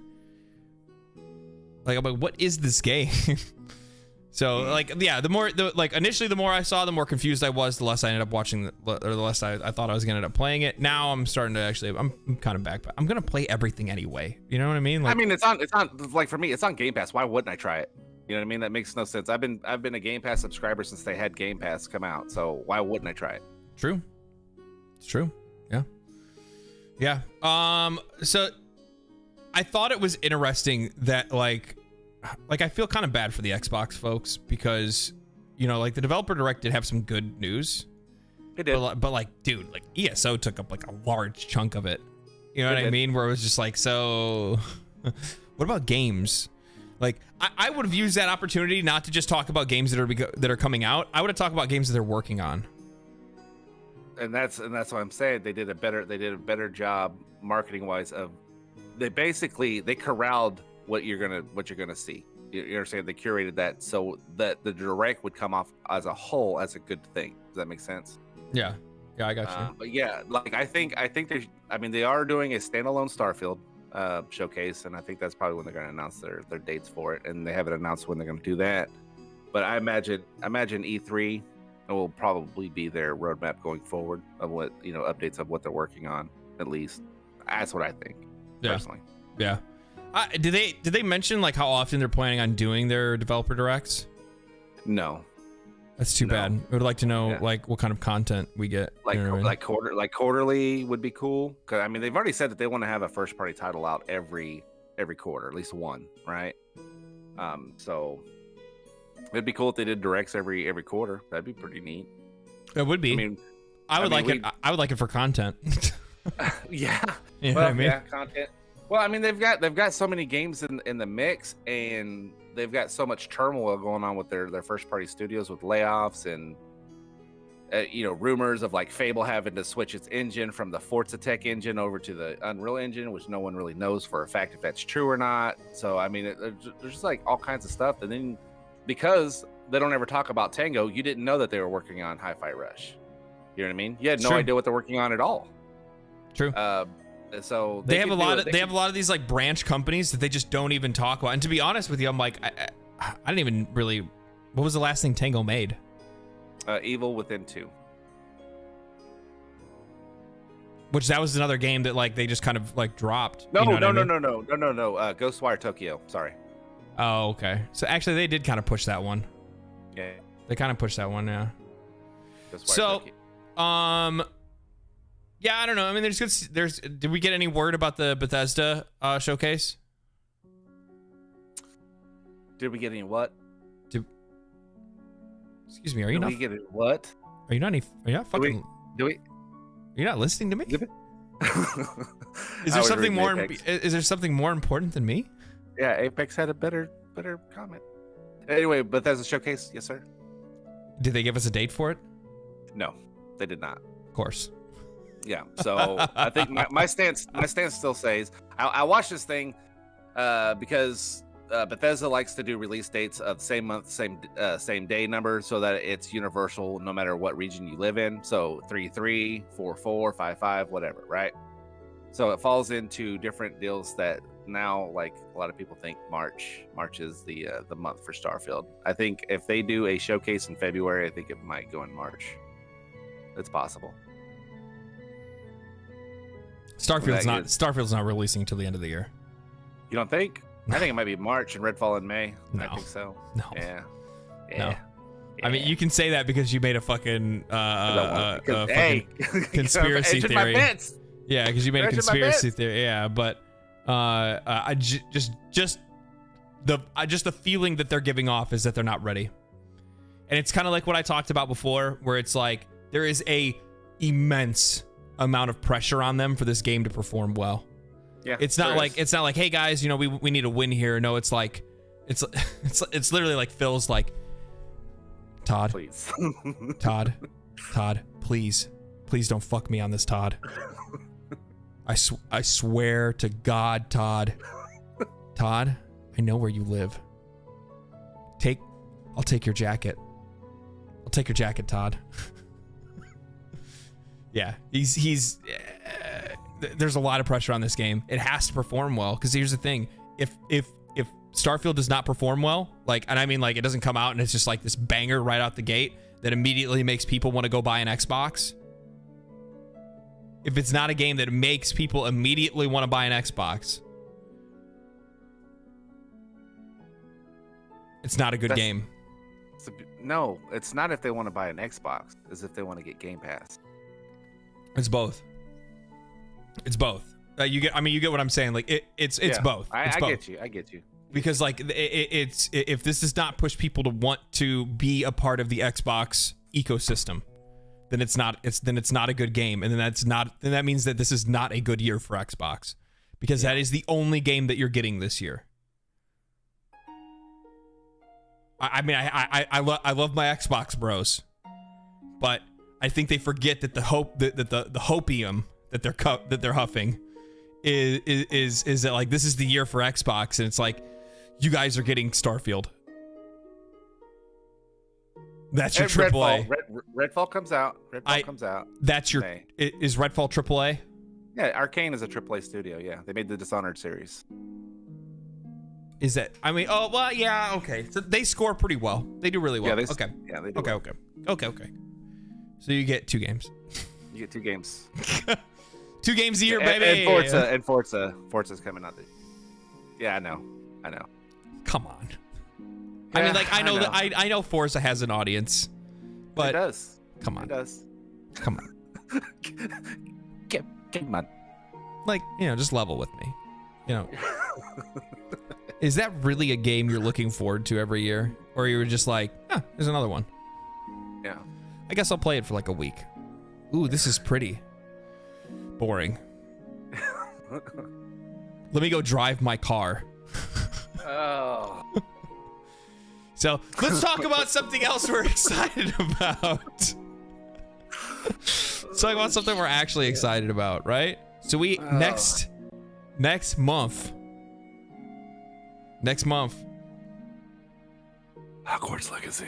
Like, I'm like, what is this game? So like, yeah, initially the more I saw, the more confused I was, the less I ended up watching, or the less I thought I was gonna end up playing it. Now I'm starting to I'm kind of back, but I'm gonna play everything anyway. You know what I mean? Like, I mean, it's on like, for me, it's on Game Pass. Why wouldn't I try it? You know what I mean? That makes no sense. I've been a Game Pass subscriber since they had Game Pass come out. So why wouldn't I try it? True. It's true. Yeah. Yeah. So I thought it was interesting that like I feel kind of bad for the Xbox folks because, you know, like the developer direct did have some good news. It did. But like, dude, like ESO took up like a large chunk of it. You know what I mean? Where it was just like, so what about games? Like I would have used that opportunity not to just talk about games that are coming out. I would have talked about games that they're working on. And that's what I'm saying. They did a better job marketing wise of they corralled what you're gonna see. You understand? They curated that so that the direct would come off as a whole as a good thing. Does that make sense? Yeah, I got you. But yeah, like I think they are doing a standalone Starfield showcase, and I think that's probably when they're gonna announce their dates for it, and they haven't announced when they're gonna do that. But I imagine E3 will probably be their roadmap going forward of what, you know, updates of what they're working on. At least that's what I think personally. Yeah. Did they mention like how often they're planning on doing their developer directs? No. That's too bad. I would like to know like what kind of content we get. Like, you know what I mean? like quarterly would be cool. Cause I mean, they've already said that they want to have a first party title out every quarter, at least one, right? So it'd be cool if they did directs every quarter. That'd be pretty neat. It would be. I mean, I would like it for content. Yeah. You know what I mean? Yeah, content. Well, I mean, they've got so many games in the mix, and they've got so much turmoil going on with their first party studios with layoffs and rumors of like Fable having to switch its engine from the Forza Tech engine over to the Unreal engine, which no one really knows for a fact if that's true or not. So I mean, there's just like all kinds of stuff. And then because they don't ever talk about Tango, you didn't know that they were working on HIFI Rush. You know what I mean? You had no idea what they're working on at all. True. So they have a lot of these like branch companies that they just don't even talk about. And to be honest with you, I'm like, I didn't even really. What was the last thing Tango made? Evil Within 2. Which that was another game that like they just kind of like dropped. No, you know no. Ghostwire Tokyo. Sorry. Oh, okay. So actually, they did kind of push that one. Yeah. They kind of pushed that one, yeah. So, yeah, I don't know. I mean, did we get any word about the Bethesda showcase? Did we get any what? Excuse me, are you not? Did we get what? Are you not fucking? Do we? You're not listening to me? Is there something more? Is there something more important than me? Yeah, Apex had a better comment. Anyway, Bethesda showcase, yes sir. Did they give us a date for it? No, they did not. Of course. Yeah, so I think my stance still says I watched this thing because Bethesda likes to do release dates of same month, same day number, so that it's universal no matter what region you live in. So 3/3, 4/4, 5/5, whatever, right? So it falls into different deals that now, like a lot of people think March is the month for Starfield. I think if they do a showcase in February, I think it might go in March. It's possible. Starfield's not releasing until the end of the year. You don't think? I think it might be March and Redfall in May. No. I think so. No. Yeah. No. I mean, you can say that because you made a fucking conspiracy theory. Yeah, because you made a conspiracy theory. Yeah, but just the feeling that they're giving off is that they're not ready. And it's kind of like what I talked about before, where it's like there is a immense amount of pressure on them for this game to perform well. Yeah, it's not like hey guys, we need a win here. No, it's like it's literally like Phil's like, Todd, please. Todd, please don't fuck me on this, Todd. I swear to God, Todd, I know where you live. I'll take your jacket. I'll take your jacket, Todd. Yeah, he's there's a lot of pressure on this game. It has to perform well, because here's the thing: if Starfield does not perform well, and I mean it doesn't come out and it's just like this banger right out the gate that immediately makes people want to go buy an Xbox. If it's not a game that makes people immediately want to buy an Xbox, it's not a good game. No, it's not if they want to buy an Xbox. It's if they want to get Game Pass. It's both. It's both. You get what I'm saying. It's both. I get you. Because it's if this does not push people to want to be a part of the Xbox ecosystem, then it's not a good game, and then that means that this is not a good year for Xbox, because that is the only game that you're getting this year. I mean, I love my Xbox bros, but I think they forget that the hopium that they're huffing is that this is the year for Xbox, and it's like, you guys are getting Starfield. That's your AAA. Redfall comes out. Comes out. That's your May. Is Redfall AAA? Yeah, Arcane is a AAA studio. Yeah, they made the Dishonored series. Is that? I mean, oh well, yeah, okay. So they score pretty well. They do really well. Yeah, okay. Yeah, they do. Okay. So you get 2 games. You get 2 games. 2 games a year, baby. And Forza's coming out. Yeah, I know. Come on. Yeah, I mean, I know Forza has an audience, but it does. Come on. It does. Come on. Come on. Just level with me. Is that really a game you're looking forward to every year, or you were just like, there's another one? Yeah. I guess I'll play it for a week. Ooh, this is pretty boring. Let me go drive my car. Oh. So let's talk about something else we're excited about. Let's talk about something we're actually excited about, right? So we next month, Hogwarts Legacy.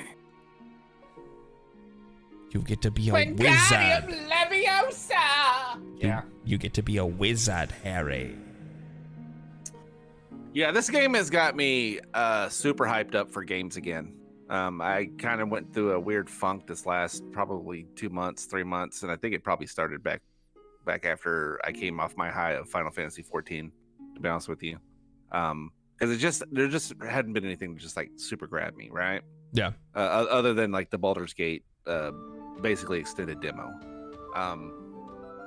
You get to be a wizard. Leviosa! Yeah. You get to be a wizard, Harry. Yeah, this game has got me super hyped up for games again. I kind of went through a weird funk this last probably 2 months, 3 months, and I think it probably started back after I came off my high of Final Fantasy XIV, to be honest with you. Because there just hadn't been anything to just like super grab me, right? Yeah. Other than like the Baldur's Gate basically extended demo.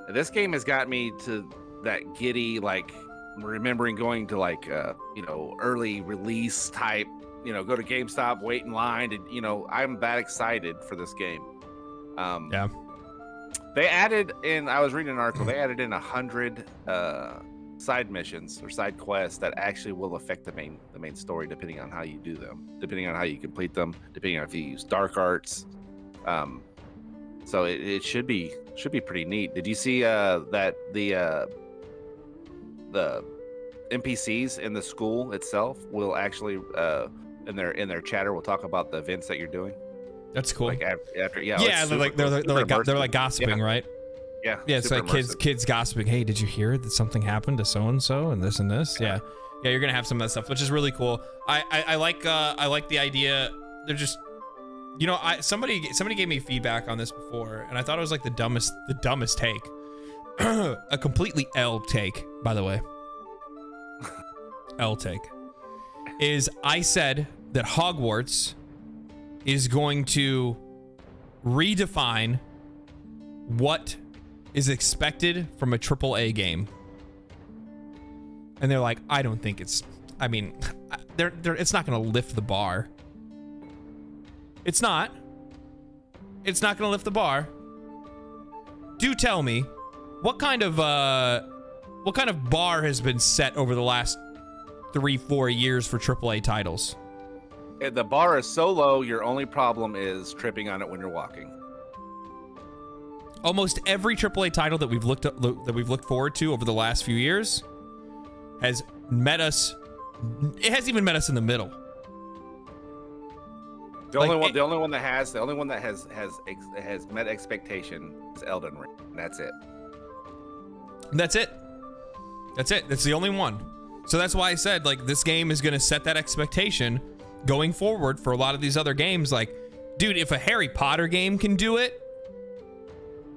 This game has got me to that giddy, like remembering going to like early release type, go to GameStop, wait in line, and I'm that excited for this game. Yeah. They added in, I was reading an article, they added in 100 side missions or side quests that actually will affect the main story depending on how you do them, depending on how you complete them, depending on if you use dark arts. So it should be pretty neat. Did you see that the NPCs in the school itself will actually in their chatter will talk about the events that you're doing? That's cool. Like after they're like gossiping, right? Yeah. Yeah, it's like kids gossiping. Hey, did you hear that something happened to so and so and this and this? Yeah. Yeah, you're gonna have some of that stuff, which is really cool. I like the idea. They're just, somebody gave me feedback on this before, and I thought it was like the dumbest take. A completely L take, by the way. L take is I said that Hogwarts is going to redefine what is expected from a AAA game. And they're like, I don't think it's, it's not going to lift the bar. It's not going to lift the bar. Do tell me, what kind of bar has been set over the last 3-4 years for AAA titles? The bar is so low, your only problem is tripping on it when you're walking. Almost every AAA title that we've looked forward to over the last few years has met us. It hasn't even met us in the middle. The only one that has met expectation is Elden Ring. And that's it. That's it. That's the only one. So that's why I said, like, this game is going to set that expectation going forward for a lot of these other games. Like, dude, if a Harry Potter game can do it,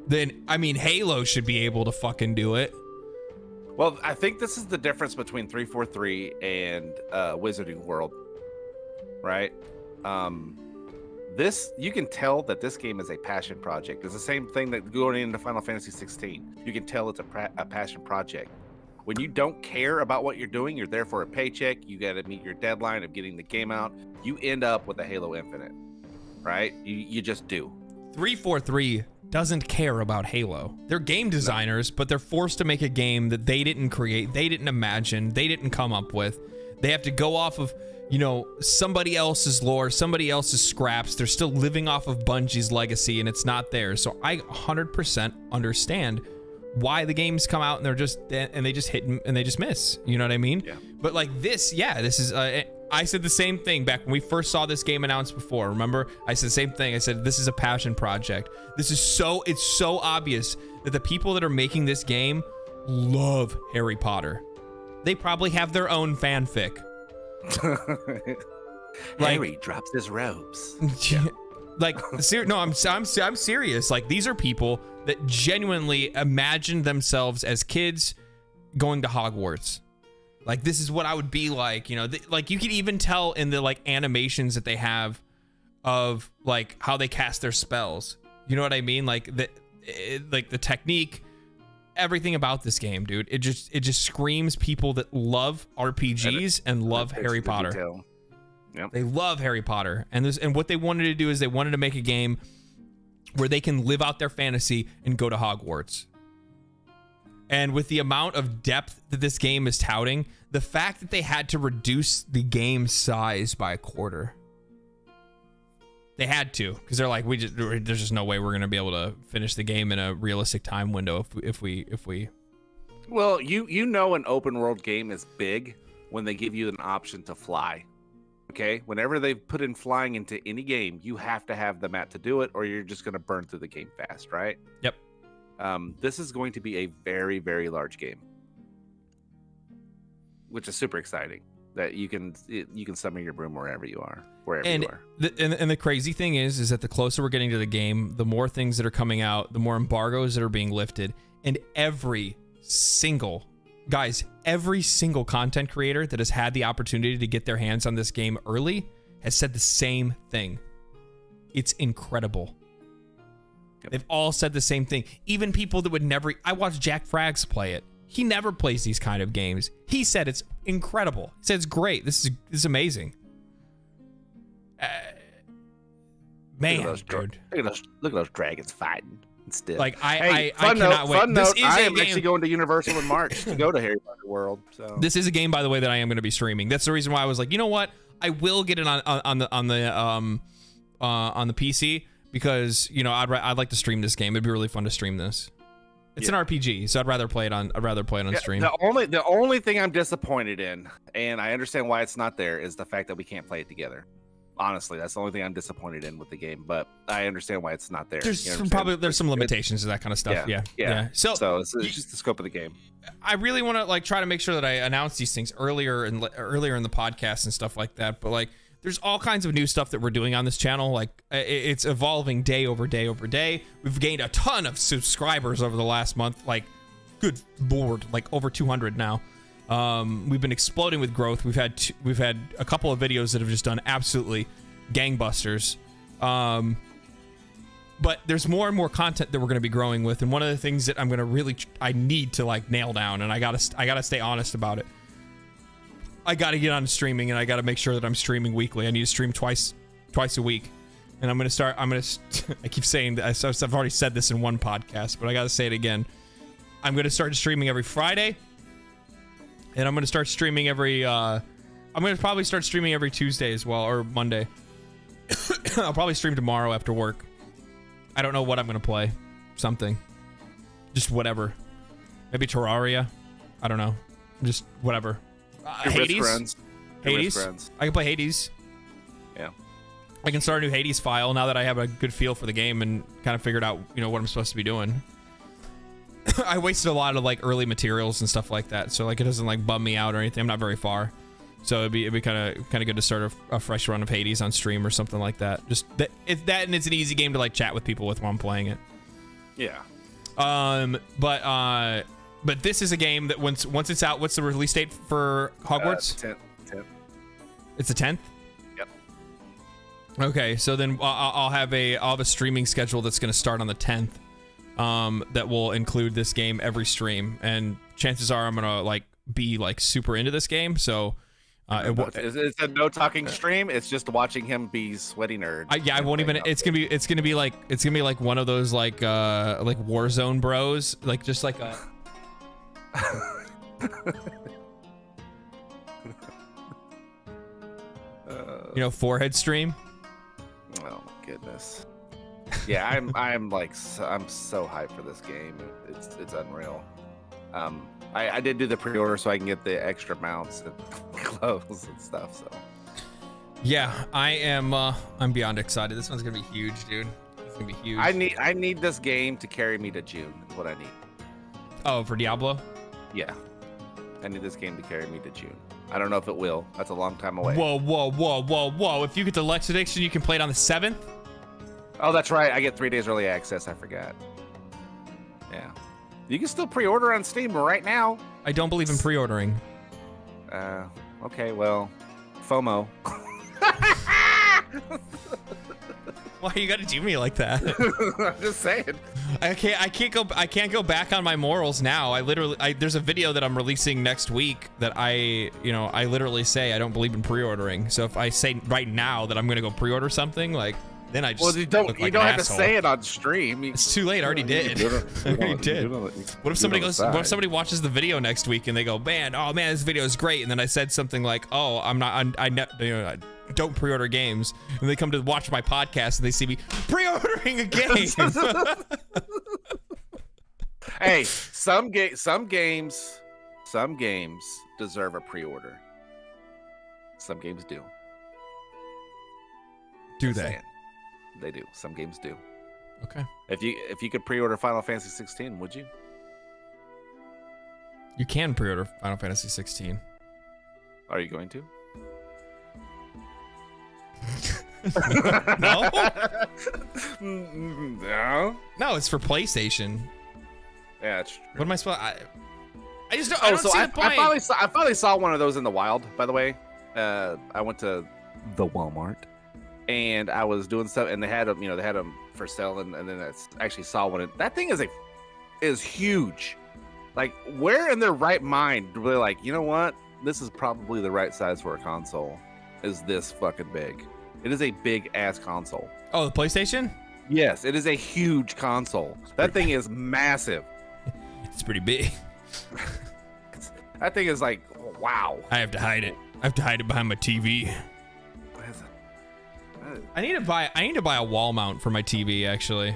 then, Halo should be able to fucking do it. Well, I think this is the difference between 343 and Wizarding World, right? You can tell that this game is a passion project. It's the same thing that going into Final Fantasy XVI. You can tell it's a passion project. When you don't care about what you're doing, you're there for a paycheck, you got to meet your deadline of getting the game out, you end up with a Halo Infinite, right? You just do. 343 doesn't care about Halo. They're game designers, but they're forced to make a game that they didn't create, they didn't imagine, they didn't come up with. They have to go off of, somebody else's lore, somebody else's scraps. They're still living off of Bungie's legacy, and it's not theirs. So I 100% understand why the games come out and they just hit and they just miss. You know what I mean? Yeah. But like this is. I said the same thing back when we first saw this game announced before. Remember? I said the same thing. I said this is a passion project. It's so obvious that the people that are making this game love Harry Potter. They probably have their own fanfic. Harry drops his robes. I'm serious. Like, these are people that genuinely imagined themselves as kids going to Hogwarts. Like, this is what I would be like, like you can even tell in the like animations that they have of like how they cast their spells. You know what I mean? Like the technique, everything about this game, dude. It just screams people that love RPGs and love Harry Potter. Yep. They love Harry Potter, and what they wanted to do is they wanted to make a game where they can live out their fantasy and go to Hogwarts. And with the amount of depth that this game is touting, the fact that they had to reduce the game size by a quarter. They had to, because they're like, there's just no way we're gonna be able to finish the game in a realistic time window if we. Well, you know an open world game is big when they give you an option to fly. Okay, whenever they put in flying into any game, you have to have the map to do it, or you're just gonna burn through the game fast, right? Yep. This is going to be a very, very large game, which is super exciting. That you can summon your broom wherever you are. And the crazy thing is that the closer we're getting to the game, the more things that are coming out, the more embargoes that are being lifted, and every single content creator that has had the opportunity to get their hands on this game early has said the same thing. It's incredible. Yep. They've all said the same thing. Even people that would never. I watched Jack Frags play it. He never plays these kind of games. He said it's incredible. He said it's great. This is amazing. Man, dude. Look at those dragons fighting. Still. Like I cannot wait. This is I am actually going to Universal in March to go to Harry Potter World. So this is a game, by the way, that I am going to be streaming. That's the reason why I was like, you know what? I will get it on the PC because I'd like to stream this game. It'd be really fun to stream this. It's an RPG, so I'd rather play it on stream. The only thing I'm disappointed in, and I understand why it's not there, is the fact that we can't play it together. Honestly, that's the only thing I'm disappointed in with the game, but I understand why it's not there. There's some limitations to that kind of stuff. Yeah. So it's just the scope of the game. I really want to try to make sure that I announce these things earlier in the podcast and stuff like that. But there's all kinds of new stuff that we're doing on this channel. It's evolving day over day over day. We've gained a ton of subscribers over the last month. Good lord, over 200 now. We've been exploding with growth. We've had a couple of videos that have just done absolutely gangbusters. But there's more and more content that we're going to be growing with, and one of the things that I'm going to I need to nail down, and I gotta stay honest about it. I gotta get on streaming, and I gotta make sure that I'm streaming weekly. I need to stream twice a week, and I keep saying that. I've already said this in one podcast, but I gotta say it again. I'm gonna start streaming every Friday. And I'm going to start streaming I'm going to probably start streaming every Tuesday as well, or Monday. I'll probably stream tomorrow after work. I don't know what I'm going to play. Something. Just whatever. Maybe Terraria. I don't know. Just whatever. Hades. Hades. I can play Hades. Yeah. I can start a new Hades file now that I have a good feel for the game and kind of figured out, what I'm supposed to be doing. I wasted a lot of early materials and stuff like that, so it doesn't bum me out or anything. I'm not very far, so it'd be kind of good to start a fresh run of Hades on stream or something like that. Just that, and it's an easy game to chat with people with while I'm playing it. Yeah. But this is a game that once it's out, what's the release date for Hogwarts? 10th. It's the 10th. Yep. Okay, so then I'll have a streaming schedule that's going to start on the 10th. That will include this game every stream, and chances are I'm gonna be super into this game. So it's a no talking stream. It's just watching him be sweaty nerd. I won't even. It's gonna be like one of those Warzone bros, just like a. Forehead stream. Oh my goodness. Yeah, I'm so hyped for this game. It's unreal. I did do the pre-order so I can get the extra mounts and clothes and stuff. So yeah, I'm beyond excited. This one's gonna be huge, dude. It's gonna be huge. I need this game to carry me to June. Is what I need. Oh, for Diablo? Yeah, I need this game to carry me to June. I don't know if it will. That's a long time away. Whoa! If you get the Lex Addiction, you can play it on the 7th. Oh, that's right. I get 3 days early access. I forgot. Yeah. You can still pre-order on Steam right now. I don't believe in pre-ordering. Okay, well, FOMO. Why you gotta do me like that? I'm just saying. I can't go back on my morals now. There's a video that I'm releasing next week that I literally say I don't believe in pre-ordering. So if I say right now that I'm gonna go pre-order something, Then I just Well, you don't look like have an to asshole. say it on stream. It's too late. I already did. I already did. What if somebody goes? What if somebody watches the video next week and they go, "Man, oh man, this video is great," and then I said something like, "Oh, I don't pre-order games," and they come to watch my podcast and they see me pre-ordering a game. Hey, some games deserve a pre-order. Some games do. Do Just they? saying. They do. Some games do. Okay. If you could pre-order Final Fantasy XVI, would you? You can pre-order Final Fantasy 16. Are you going to? No? No. No, it's for PlayStation. Yeah, it's true. What am I supposed? I just don't. I don't see the point. I finally saw one of those in the wild. By the way, I went to the Walmart, and I was doing stuff, and they had them. They had them for sale, and then I actually saw one. That thing is huge. Like, where in their right mind really like, you know what? This is probably the right size for a console. Is this fucking big? It is a big ass console. Oh, the PlayStation? Yes, it is a huge console. That thing is massive. It's pretty big. That thing is like, wow. I have to hide it. I have to hide it behind my TV. I need to buy a wall mount for my TV, actually.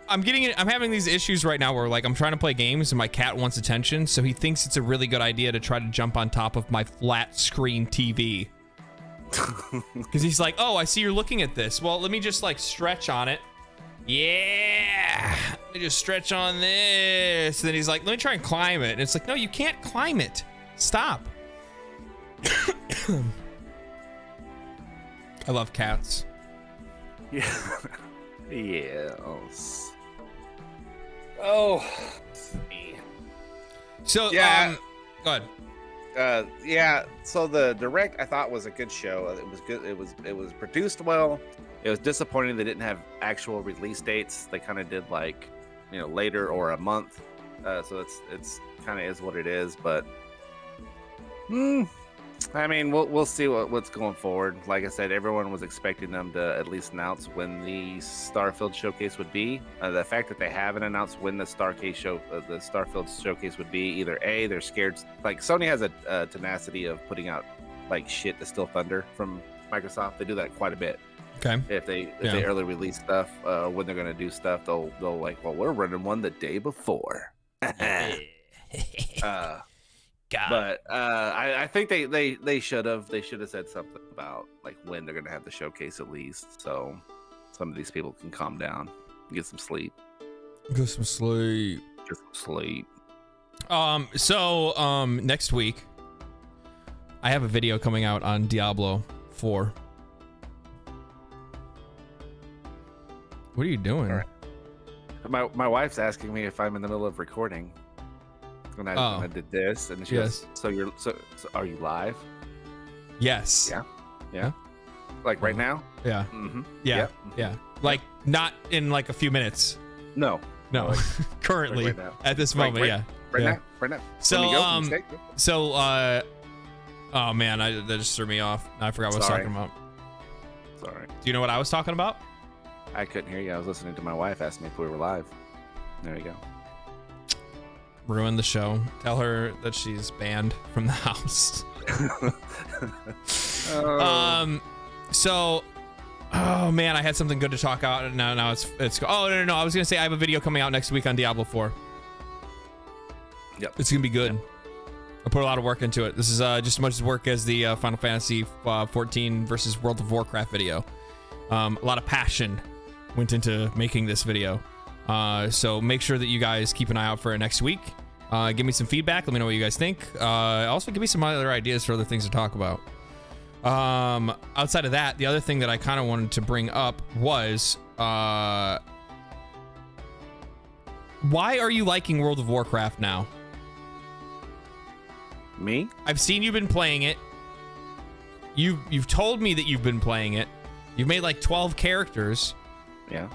I'm having these issues right now where, like, I'm trying to play games and my cat wants attention, so he thinks it's a really good idea to try to jump on top of my flat screen TV. Because he's like, "Oh, I see you're looking at this. Well, let me just, like, stretch on it. Yeah, let me just stretch on this." And then he's like, "Let me try and climb it." And it's like, "No, you can't climb it. Stop." I love cats. Yeah. Yes. Oh. So, yeah. Go ahead. Yeah. So the direct I thought was a good show. It was good. It was produced well. It was disappointing they didn't have actual release dates. They kind of did like, later or a month. So it's kind of is what it is. But I mean, we'll see what's going forward. Like I said, everyone was expecting them to at least announce when the Starfield showcase would be. The fact that they haven't announced when the Starfield showcase would be, either A, they're scared. Like, Sony has a tenacity of putting out like shit to steal thunder from Microsoft. They do that quite a bit. Okay. If they early release stuff, when they're gonna do stuff, they'll like, well, we're running one the day before. God. But I think they should have said something about like when they're gonna have the showcase at least, so some of these people can calm down, get some sleep. Get some sleep. So next week I have a video coming out on Diablo 4. What are you doing? All right. My wife's asking me if I'm in the middle of recording. When I did this, and she goes, so are you live? Yes. Yeah. Like right now? Yeah. Mm-hmm. Yeah. Yep. Yeah. Like not in like a few minutes. No. Like, currently, like right now. at this moment, yeah. Right now. So oh man, that just threw me off. I forgot what I was talking about. Sorry. Do you know what I was talking about? I couldn't hear you. I was listening to my wife ask me if we were live. There you go. Ruin the show. Tell her that she's banned from the house. So, oh man, I had something good to talk about. Now it's. Oh no! I was gonna say I have a video coming out next week on Diablo 4. Yep. It's gonna be good. I put a lot of work into it. This is just as much work as the Final Fantasy XIV versus World of Warcraft video. A lot of passion went into making this video. So make sure that you guys keep an eye out for it next week. Give me some feedback. Let me know what you guys think. Also, give me some other ideas for other things to talk about. Outside of that, the other thing that I kind of wanted to bring up was, why are you liking World of Warcraft now? Me? I've seen you've been playing it. You've told me that you've been playing it. You've made like 12 characters. Yeah.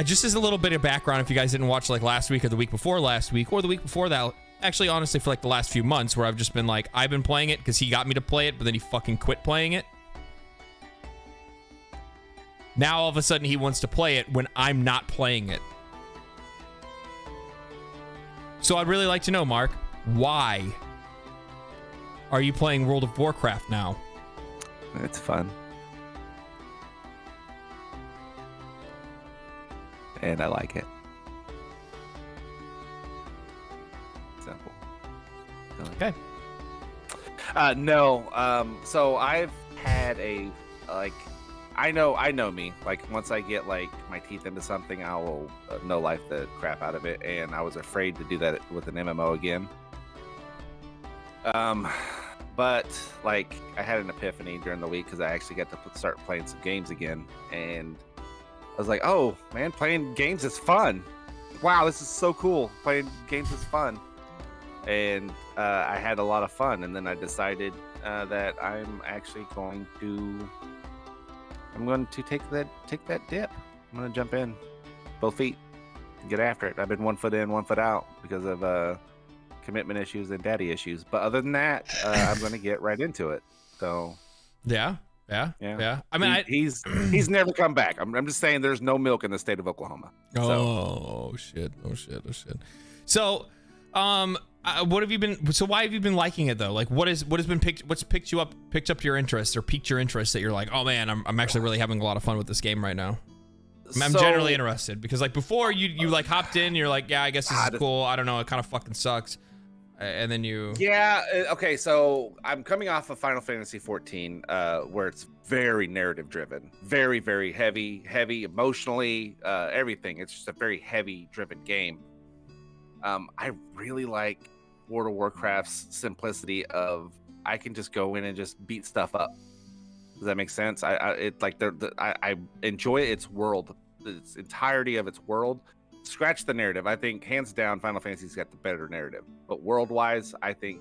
Just as a little bit of background, if you guys didn't watch like last week or the week before last week or the week before that, actually, honestly, for like the last few months where I've just been like, I've been playing it because he got me to play it, but then he fucking quit playing it. Now all of a sudden he wants to play it when I'm not playing it. So I'd really like to know, Mark, why are you playing World of Warcraft now? It's fun. And I like it. Simple. Okay. No. So I've had a I know me. Like once I get like my teeth into something, I will no life the crap out of it. And I was afraid to do that with an MMO again. But like I had an epiphany during the week because I actually got to start playing some games again, and I was like, oh man, playing games is fun. Wow, this is so cool. Playing games is fun. And I had a lot of fun, and then I decided that I'm actually going to take that dip. I'm going to jump in, both feet, and get after it. I've been 1 foot in, 1 foot out because of commitment issues and daddy issues. But other than that, I'm going to get right into it. So yeah. I mean, he's never come back. I'm just saying, there's no milk in the state of Oklahoma. Oh shit. So, what have you been? So why have you been liking it though? Like, what's picked up your interest or piqued your interest that you're like, oh man, I'm actually really having a lot of fun with this game right now. I'm generally interested because like before you like hopped in, and you're like, yeah, I guess this is cool. I don't know, it kind of fucking sucks. And then okay, so I'm coming off of Final Fantasy XIV, where it's very narrative driven, very, very heavy emotionally, everything. It's just a very heavy driven game. I really like World of Warcraft's simplicity of I can just go in and just beat stuff up. Does that make sense? I enjoy its world, its entirety of its world. Scratch the narrative. I think hands down Final Fantasy's got the better narrative. But world-wise, I think,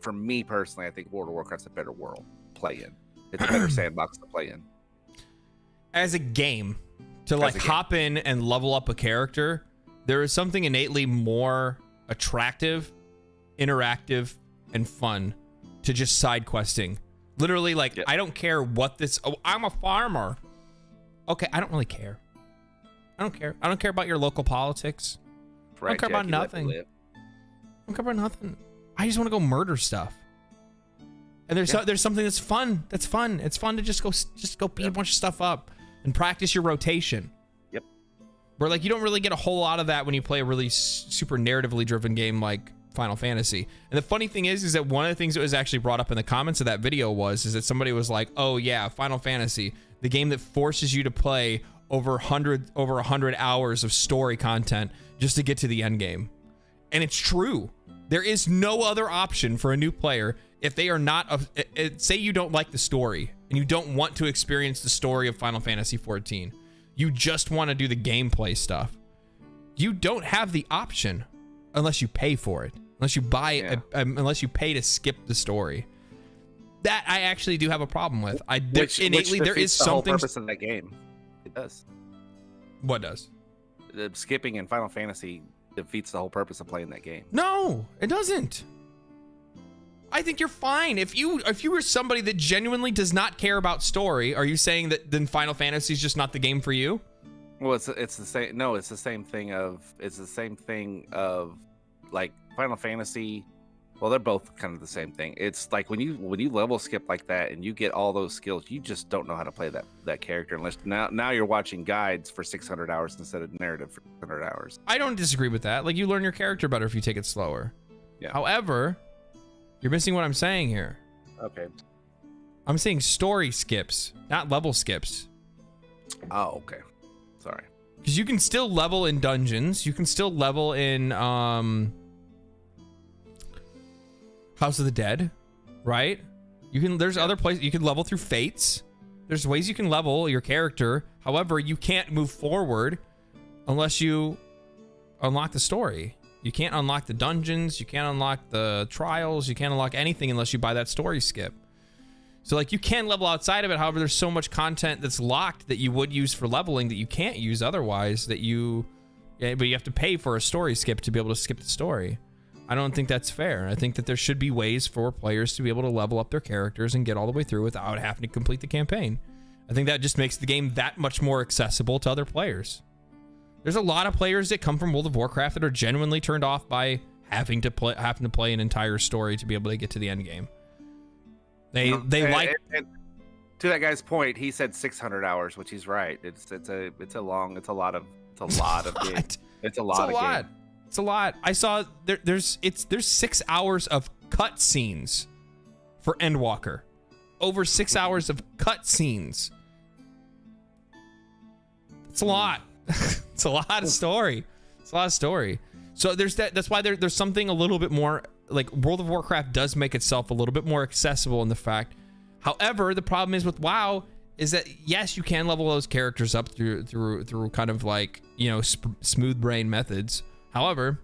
for me personally, I think World of Warcraft's a better world to play in. It's a better sandbox to play in. As a game, to like hop in and level up a character, there is something innately more attractive, interactive, and fun to just side questing. Literally, like, yep. I don't care what this... Oh, I'm a farmer. Okay, I don't really care. I don't care. I don't care about your local politics. Right, I don't care about nothing. I don't care about nothing. I just want to go murder stuff. And there's something that's fun. That's fun. It's fun to just go beat a bunch of stuff up and practice your rotation. Yep. Where like you don't really get a whole lot of that when you play a really super narratively driven game like Final Fantasy. And the funny thing is that one of the things that was actually brought up in the comments of that video is that somebody was like, "Oh yeah, Final Fantasy, the game that forces you to play over 100 hours of story content just to get to the end game." And it's true. There is no other option for a new player if they are not say you don't like the story and you don't want to experience the story of Final Fantasy XIV. You just want to do the gameplay stuff. You don't have the option unless you pay for it. Unless you buy unless you pay to skip the story. That I actually do have a problem with. There is something. Whole purpose of that game. It does. What does? The skipping in Final Fantasy defeats the whole purpose of playing that game. No, it doesn't. I think you're fine. If you were somebody that genuinely does not care about story, are you saying that then Final Fantasy is just not the game for you? Well, it's the same. No, it's the same thing of like Final Fantasy. Well, they're both kind of the same thing. It's like when you level skip like that and you get all those skills, you just don't know how to play that character unless now you're watching guides for 600 hours instead of narrative for 600 hours. I don't disagree with that. Like you learn your character better if you take it slower. Yeah. However, you're missing what I'm saying here. Okay. I'm saying story skips, not level skips. Oh, okay. Sorry. Because you can still level in dungeons. You can still level in House of the Dead, right? There's other places you can level through fates. There's ways you can level your character. However, you can't move forward unless you unlock the story. You can't unlock the dungeons. You can't unlock the trials. You can't unlock anything unless you buy that story skip. So like you can level outside of it. However, there's so much content that's locked that you would use for leveling that you can't use otherwise but you have to pay for a story skip to be able to skip the story. I don't think that's fair. I think that there should be ways for players to be able to level up their characters and get all the way through without having to complete the campaign. I think that just makes the game that much more accessible to other players. There's a lot of players that come from World of Warcraft that are genuinely turned off by having to play an entire story to be able to get to the end game. They like. And to that guy's point, he said 600 hours, which he's right. It's a lot of games. It's a lot. It's a lot. I saw there's 6 hours of cutscenes for Endwalker. Over 6 hours of cutscenes. It's a lot. It's a lot of story. It's a lot of story. So there's that. That's why there's something a little bit more like World of Warcraft does make itself a little bit more accessible in the fact. However, the problem is with WoW is that yes, you can level those characters up through kind of like, you know, smooth brain methods. However,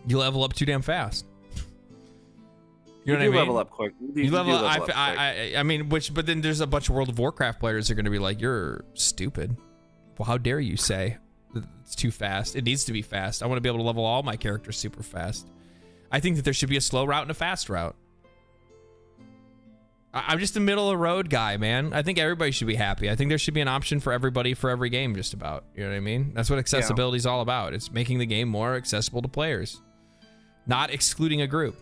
you level up too damn fast. You know what I mean? Level up quick. You level up. I mean, but then there's a bunch of World of Warcraft players that are going to be like, "You're stupid. Well, how dare you say it's too fast? It needs to be fast. I want to be able to level all my characters super fast." I think that there should be a slow route and a fast route. I'm just a middle of the road guy, man. I think everybody should be happy. I think there should be an option for everybody for every game, just about. You know what I mean? That's what accessibility is all about. It's making the game more accessible to players, not excluding a group.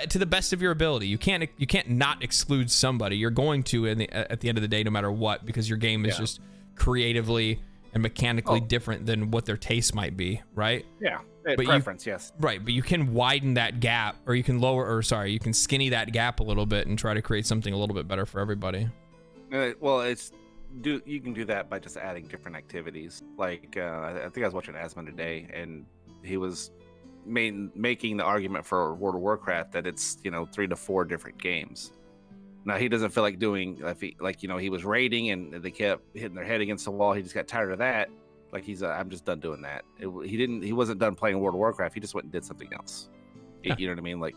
To the best of your ability. You can't not exclude somebody. You're going to at the end of the day, no matter what, because your game is just creatively and mechanically different than what their taste might be, right? Yeah, but preference, yes. Right, but you can widen that gap, or you can you can skinny that gap a little bit and try to create something a little bit better for everybody. Well, you can do that by just adding different activities. Like I think I was watching Asman today, and he was making the argument for World of Warcraft that it's 3 to 4 different games. Now he doesn't feel like doing he was raiding and they kept hitting their head against the wall. He just got tired of that. Like I'm just done doing that. He wasn't done playing World of Warcraft. He just went and did something else. Yeah. You know what I mean? Like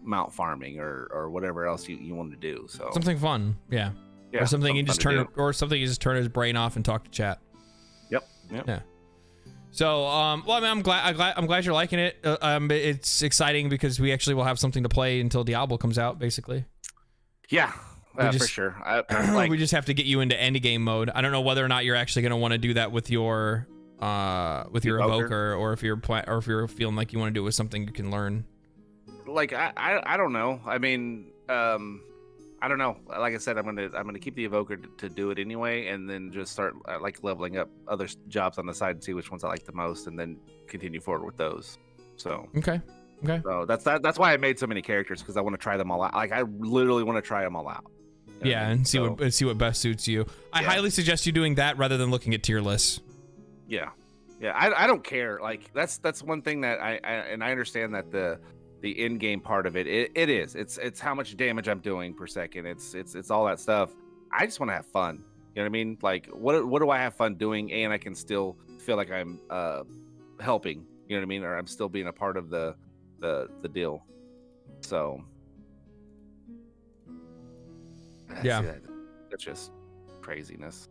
mount farming or whatever else you wanted to do. So something fun, yeah. Or something you just turn his brain off and talk to chat. Yep. Yeah. So, well, I mean, I'm glad you're liking it. It's exciting because we actually will have something to play until Diablo comes out, basically. Yeah, for sure. We just have to get you into endgame mode. I don't know whether or not you're actually going to want to do that with your evoker, or if you're feeling like you want to do it with something you can learn. Like I don't know. I mean, I don't know. Like I said, I'm gonna keep the evoker to do it anyway, and then just start leveling up other jobs on the side and see which ones I like the most, and then continue forward with those. So okay. So that's why I made so many characters, because I want to try them all out. Like I literally want to try them all out. Yeah, and see what best suits you. I highly suggest you doing that rather than looking at tier lists. Yeah. I don't care. Like that's one thing that I understand that the in-game part of it's how much damage I'm doing per second. It's all that stuff. I just want to have fun. You know what I mean? Like what do I have fun doing, and I can still feel like I'm helping, you know what I mean? Or I'm still being a part of the deal. So yeah, that's just craziness.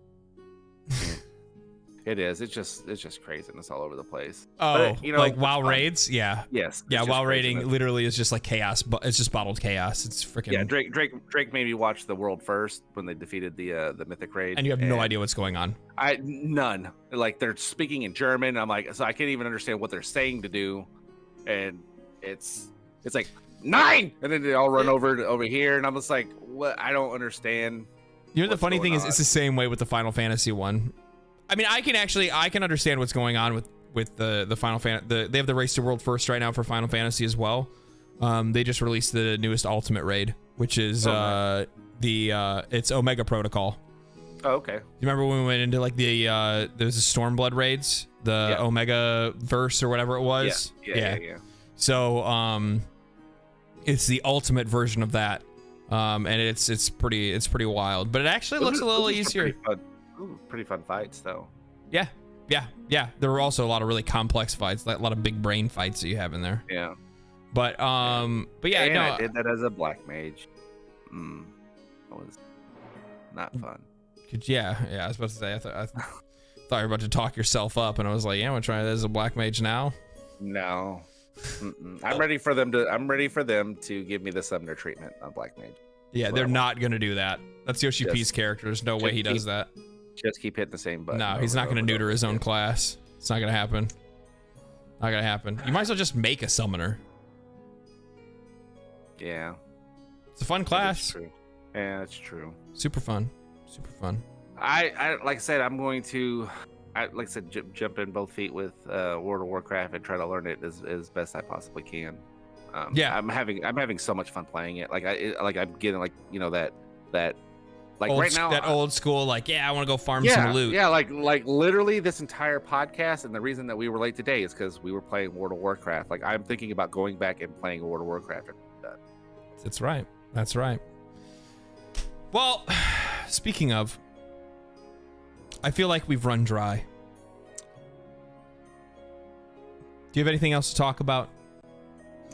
It is. It's just craziness all over the place. Oh, but, like WoW raids? Yeah. Yes. Yeah, WoW raiding literally is just like chaos, but it's just bottled chaos. It's freaking. Yeah, Drake made me watch the world first when they defeated the Mythic raid. And you have no idea what's going on. None. Like they're speaking in German. I'm like, so I can't even understand what they're saying to do, and it's like 9, and then they all run over here, and I'm just like, what? I don't understand. You know, the funny thing is, it's the same way with the Final Fantasy one. I mean, I can understand what's going on with the Final Fantasy. They have the Race to World First right now for Final Fantasy as well. They just released the newest Ultimate raid, which is it's Omega Protocol. Oh, okay. You remember when we went into like there's the Stormblood raids, the Omega verse or whatever it was? Yeah. So it's the ultimate version of that, and it's pretty wild, but it actually looks a little easier. Pretty fun fights though. Yeah. There were also a lot of really complex fights, like a lot of big brain fights that you have in there. Yeah. But yeah, and no, I did that as a black mage. That was not fun. Yeah. I was about to say, I thought you were about to talk yourself up, and I was like, yeah, I'm gonna try that as a black mage now. No. I'm ready for them to give me the summoner treatment on black mage. Yeah, they're not gonna do that. That's Yoshi P's character. There's no way he does that. Just keep hitting the same button. No, he's not gonna neuter his own class. It's not gonna happen. Not gonna happen. You might as well just make a summoner. Yeah. It's a fun class. True. Yeah, it's true. Super fun. Super fun. I like I said, I'm going to, jump in both feet with World of Warcraft and try to learn it as best I possibly can. Yeah, I'm having so much fun playing it. I'm getting that like old, right now that old school like I want to go farm some loot. Yeah, like literally this entire podcast, and the reason that we were late today is because we were playing World of Warcraft. Like I'm thinking about going back and playing World of Warcraft. That's right. That's right. Well, speaking of, I feel like we've run dry. Do you have anything else to talk about?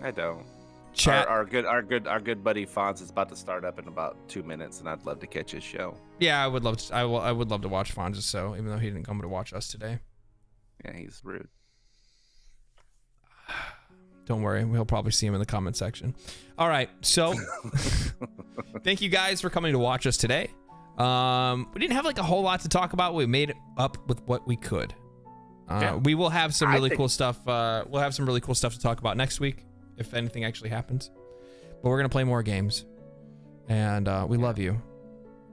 I don't. Chat. Our good buddy Fonz is about to start up in about 2 minutes, and I'd love to catch his show. Yeah, I would love to. I would love to watch Fonz's show, even though he didn't come to watch us today. Yeah, he's rude. Don't worry, we'll probably see him in the comment section. All right, so thank you guys for coming to watch us today. We didn't have like a whole lot to talk about. We made it up with what we could. We will have some really cool stuff. We'll have some really cool stuff to talk about next week, if anything actually happens. But we're gonna play more games, and we love you.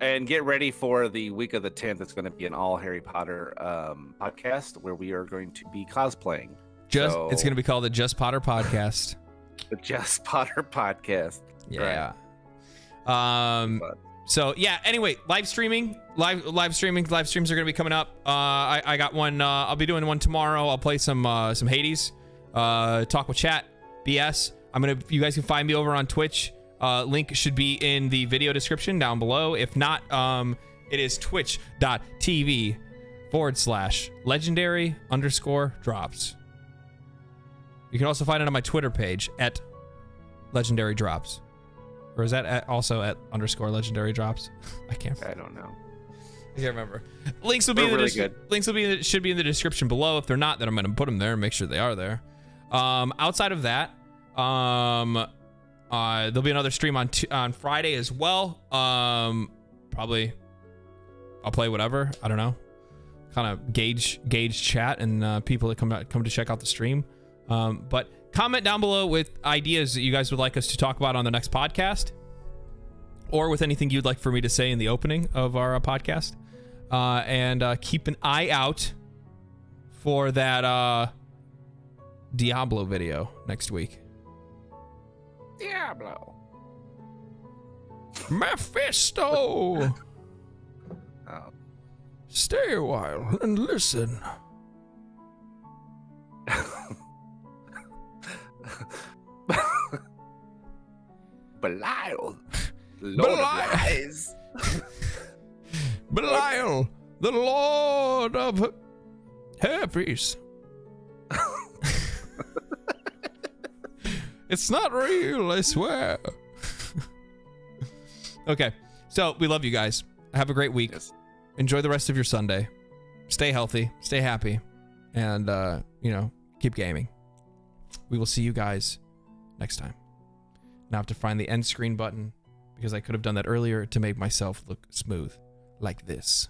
And get ready for the week of the 10th. It's going to be an all Harry Potter podcast where we are going to be cosplaying. It's going to be called the Just Potter Podcast. The Just Potter Podcast. Yeah. Right. So yeah. Anyway, live streams are going to be coming up. I got one. I'll be doing one tomorrow. I'll play some Hades. Talk with chat. BS. You guys can find me over on Twitch. Link should be in the video description down below. If not, it is twitch.tv/legendary_drops. You can also find it on my Twitter page at Legendary Drops. Or is that also at _Legendary Drops? I don't know. I can't remember. Links will be should be in the description below. If they're not, then I'm going to put them there and make sure they are there. Outside of that, there'll be another stream on Friday as well. Probably I'll play whatever. I don't know. Kind of gauge chat and people that come to check out the stream. But comment down below with ideas that you guys would like us to talk about on the next podcast, or with anything you'd like for me to say in the opening of our podcast. And keep an eye out for that Diablo video next week. Diablo. Mephisto. Stay a while and listen. Belial. Lord of Lies. Belial, the Lord of Herpes. It's not real, I swear. Okay, so we love you guys. Have a great week. Yes. Enjoy the rest of your Sunday. Stay healthy, stay happy, and keep gaming. We will see you guys next time. Now I have to find the end screen button because I could have done that earlier to make myself look smooth like this.